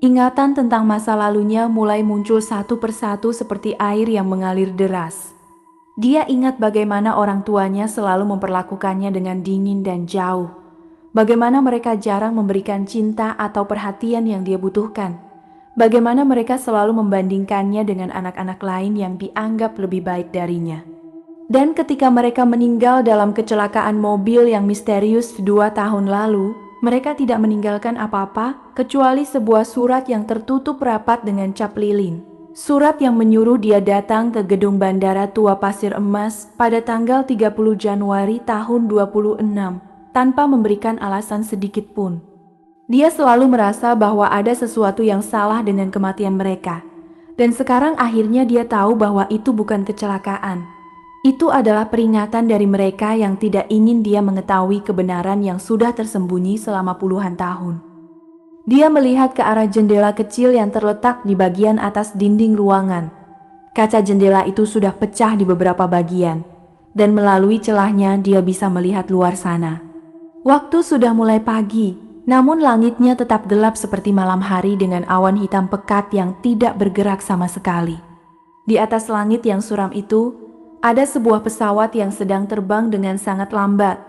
Ingatan tentang masa lalunya mulai muncul satu persatu seperti air yang mengalir deras. Dia ingat bagaimana orang tuanya selalu memperlakukannya dengan dingin dan jauh. Bagaimana mereka jarang memberikan cinta atau perhatian yang dia butuhkan. Bagaimana mereka selalu membandingkannya dengan anak-anak lain yang dianggap lebih baik darinya. Dan ketika mereka meninggal dalam kecelakaan mobil yang misterius 2 tahun lalu, mereka tidak meninggalkan apa-apa kecuali sebuah surat yang tertutup rapat dengan cap lilin. Surat yang menyuruh dia datang ke gedung Bandara Tua Pasir Emas pada tanggal 30 Januari tahun 26 tanpa memberikan alasan sedikit pun. Dia selalu merasa bahwa ada sesuatu yang salah dengan kematian mereka. Dan sekarang akhirnya dia tahu bahwa itu bukan kecelakaan. Itu adalah peringatan dari mereka yang tidak ingin dia mengetahui kebenaran yang sudah tersembunyi selama puluhan tahun. Dia melihat ke arah jendela kecil yang terletak di bagian atas dinding ruangan. Kaca jendela itu sudah pecah di beberapa bagian, dan melalui celahnya dia bisa melihat luar sana. Waktu sudah mulai pagi, namun langitnya tetap gelap seperti malam hari dengan awan hitam pekat yang tidak bergerak sama sekali. Di atas langit yang suram itu, ada sebuah pesawat yang sedang terbang dengan sangat lambat.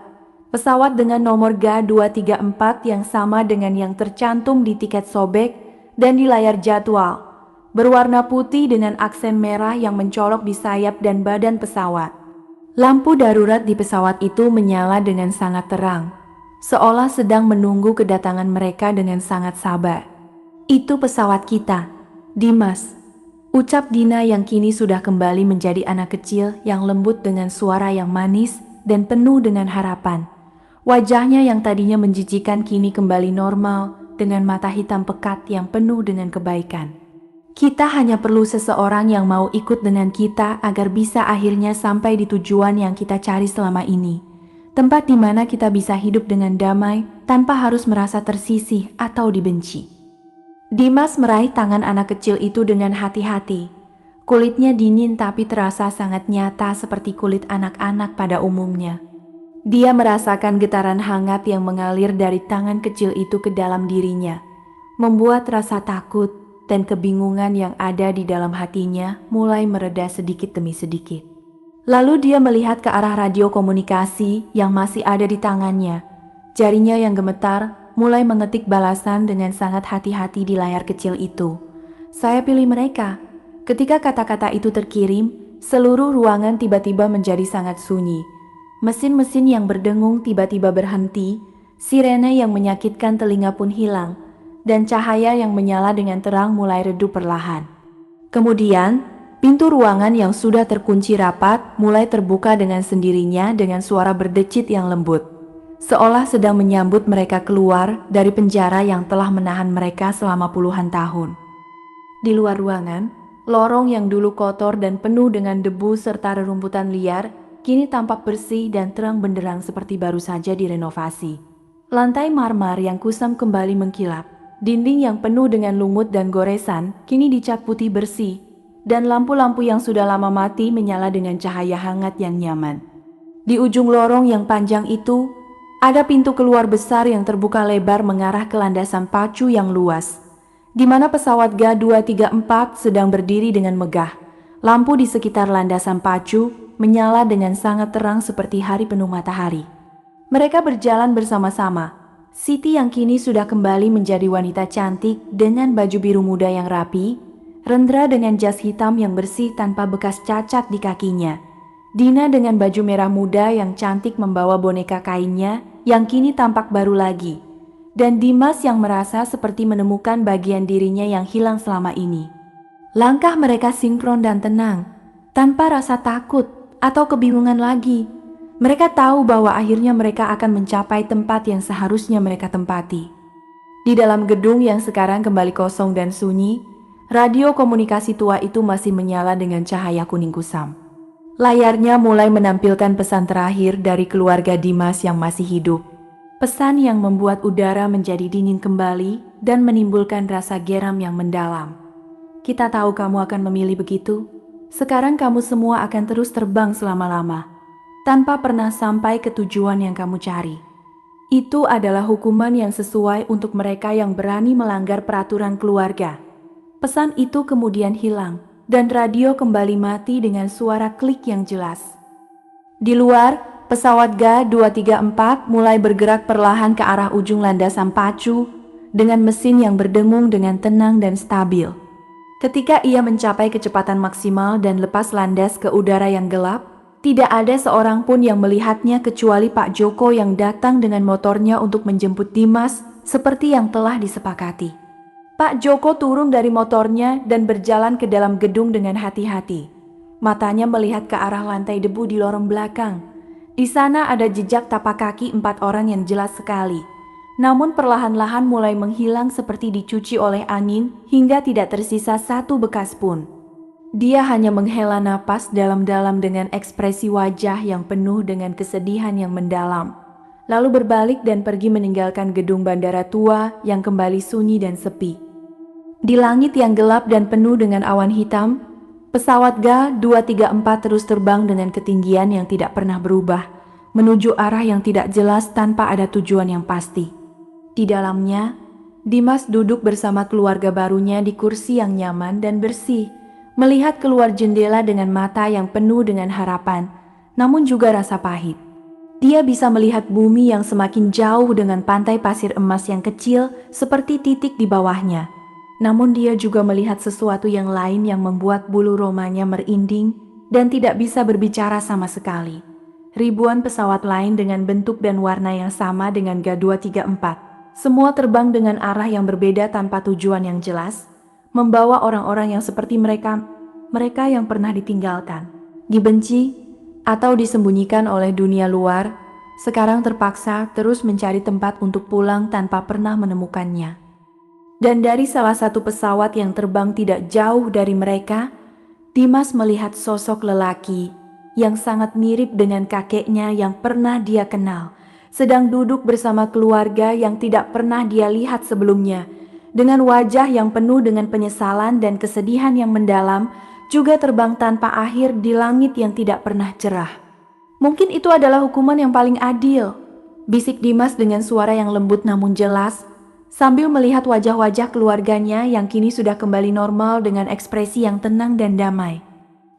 Pesawat dengan nomor GA234 yang sama dengan yang tercantum di tiket sobek dan di layar jadwal. Berwarna putih dengan aksen merah yang mencolok di sayap dan badan pesawat. Lampu darurat di pesawat itu menyala dengan sangat terang, seolah sedang menunggu kedatangan mereka dengan sangat sabar. Itu pesawat kita, Dimas, ucap Dina yang kini sudah kembali menjadi anak kecil yang lembut dengan suara yang manis dan penuh dengan harapan. Wajahnya yang tadinya menjijikan kini kembali normal dengan mata hitam pekat yang penuh dengan kebaikan. Kita hanya perlu seseorang yang mau ikut dengan kita agar bisa akhirnya sampai di tujuan yang kita cari selama ini. Tempat di mana kita bisa hidup dengan damai tanpa harus merasa tersisih atau dibenci. Dimas meraih tangan anak kecil itu dengan hati-hati. Kulitnya dingin tapi terasa sangat nyata seperti kulit anak-anak pada umumnya. Dia merasakan getaran hangat yang mengalir dari tangan kecil itu ke dalam dirinya, membuat rasa takut dan kebingungan yang ada di dalam hatinya mulai mereda sedikit demi sedikit. Lalu dia melihat ke arah radio komunikasi yang masih ada di tangannya. Jarinya yang gemetar mulai mengetik balasan dengan sangat hati-hati di layar kecil itu. Saya pilih mereka. Ketika kata-kata itu terkirim, seluruh ruangan tiba-tiba menjadi sangat sunyi. Mesin-mesin yang berdengung tiba-tiba berhenti, sirene yang menyakitkan telinga pun hilang, dan cahaya yang menyala dengan terang mulai redup perlahan. Kemudian, pintu ruangan yang sudah terkunci rapat mulai terbuka dengan sendirinya dengan suara berdecit yang lembut, seolah sedang menyambut mereka keluar dari penjara yang telah menahan mereka selama puluhan tahun. Di luar ruangan, lorong yang dulu kotor dan penuh dengan debu serta rerumputan liar, kini tampak bersih dan terang benderang seperti baru saja direnovasi. Lantai marmer yang kusam kembali mengkilap, dinding yang penuh dengan lumut dan goresan kini dicat putih bersih, dan lampu-lampu yang sudah lama mati menyala dengan cahaya hangat yang nyaman. Di ujung lorong yang panjang itu, Ada pintu keluar besar yang terbuka lebar mengarah ke landasan pacu yang luas, di mana pesawat GA-234 sedang berdiri dengan megah. Lampu di sekitar landasan pacu menyala dengan sangat terang seperti hari penuh matahari. Mereka berjalan bersama-sama. Siti yang kini sudah kembali menjadi wanita cantik dengan baju biru muda yang rapi, Rendra dengan jas hitam yang bersih tanpa bekas cacat di kakinya, Dina dengan baju merah muda yang cantik membawa boneka kainnya yang kini tampak baru lagi, dan Dimas yang merasa seperti menemukan bagian dirinya yang hilang selama ini. Langkah mereka sinkron dan tenang, tanpa rasa takut atau kebingungan lagi. Mereka tahu bahwa akhirnya mereka akan mencapai tempat yang seharusnya mereka tempati. Di dalam gedung yang sekarang kembali kosong dan sunyi, radio komunikasi tua itu masih menyala dengan cahaya kuning kusam. Layarnya mulai menampilkan pesan terakhir dari keluarga Dimas yang masih hidup. Pesan yang membuat udara menjadi dingin kembali dan menimbulkan rasa geram yang mendalam. Kita tahu kamu akan memilih begitu. Sekarang kamu semua akan terus terbang selama-lama, tanpa pernah sampai ke tujuan yang kamu cari. Itu adalah hukuman yang sesuai untuk mereka yang berani melanggar peraturan keluarga. Pesan itu kemudian hilang, dan radio kembali mati dengan suara klik yang jelas. Di luar, pesawat GA-234 mulai bergerak perlahan ke arah ujung landasan pacu dengan mesin yang berdengung dengan tenang dan stabil. Ketika ia mencapai kecepatan maksimal dan lepas landas ke udara yang gelap, tidak ada seorang pun yang melihatnya kecuali Pak Joko yang datang dengan motornya untuk menjemput Dimas seperti yang telah disepakati. Pak Joko turun dari motornya dan berjalan ke dalam gedung dengan hati-hati. Matanya melihat ke arah lantai debu di lorong belakang. Di sana ada jejak tapak kaki 4 orang yang jelas sekali. Namun perlahan-lahan mulai menghilang seperti dicuci oleh angin hingga tidak tersisa satu bekas pun. Dia hanya menghela napas dalam-dalam dengan ekspresi wajah yang penuh dengan kesedihan yang mendalam. Lalu berbalik dan pergi meninggalkan gedung bandara tua yang kembali sunyi dan sepi. Di langit yang gelap dan penuh dengan awan hitam, pesawat GA-234 terus terbang dengan ketinggian yang tidak pernah berubah, menuju arah yang tidak jelas tanpa ada tujuan yang pasti. Di dalamnya, Dimas duduk bersama keluarga barunya di kursi yang nyaman dan bersih, melihat keluar jendela dengan mata yang penuh dengan harapan, namun juga rasa pahit. Dia bisa melihat bumi yang semakin jauh dengan pantai pasir emas yang kecil seperti titik di bawahnya. Namun dia juga melihat sesuatu yang lain yang membuat bulu romanya merinding dan tidak bisa berbicara sama sekali. Ribuan pesawat lain dengan bentuk dan warna yang sama dengan GA-234. Semua terbang dengan arah yang berbeda tanpa tujuan yang jelas, membawa orang-orang yang seperti mereka yang pernah ditinggalkan, dibenci, atau disembunyikan oleh dunia luar, sekarang terpaksa terus mencari tempat untuk pulang tanpa pernah menemukannya. Dan dari salah satu pesawat yang terbang tidak jauh dari mereka, Dimas melihat sosok lelaki yang sangat mirip dengan kakeknya yang pernah dia kenal, sedang duduk bersama keluarga yang tidak pernah dia lihat sebelumnya, dengan wajah yang penuh dengan penyesalan dan kesedihan yang mendalam, juga terbang tanpa akhir di langit yang tidak pernah cerah. Mungkin itu adalah hukuman yang paling adil, bisik Dimas dengan suara yang lembut namun jelas, sambil melihat wajah-wajah keluarganya yang kini sudah kembali normal dengan ekspresi yang tenang dan damai.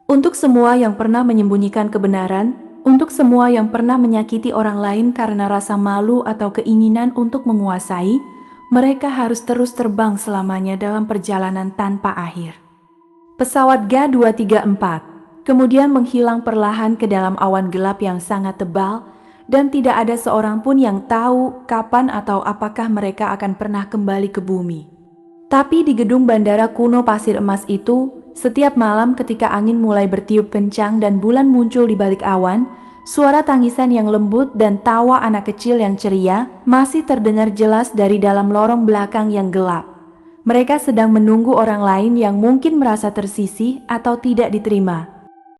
Untuk semua yang pernah menyembunyikan kebenaran, untuk semua yang pernah menyakiti orang lain karena rasa malu atau keinginan untuk menguasai, mereka harus terus terbang selamanya dalam perjalanan tanpa akhir. Pesawat GA-234 kemudian menghilang perlahan ke dalam awan gelap yang sangat tebal, dan tidak ada seorang pun yang tahu kapan atau apakah mereka akan pernah kembali ke bumi. Tapi di gedung bandara kuno pasir emas itu, setiap malam ketika angin mulai bertiup kencang dan bulan muncul di balik awan, suara tangisan yang lembut dan tawa anak kecil yang ceria masih terdengar jelas dari dalam lorong belakang yang gelap. Mereka sedang menunggu orang lain yang mungkin merasa tersisih atau tidak diterima.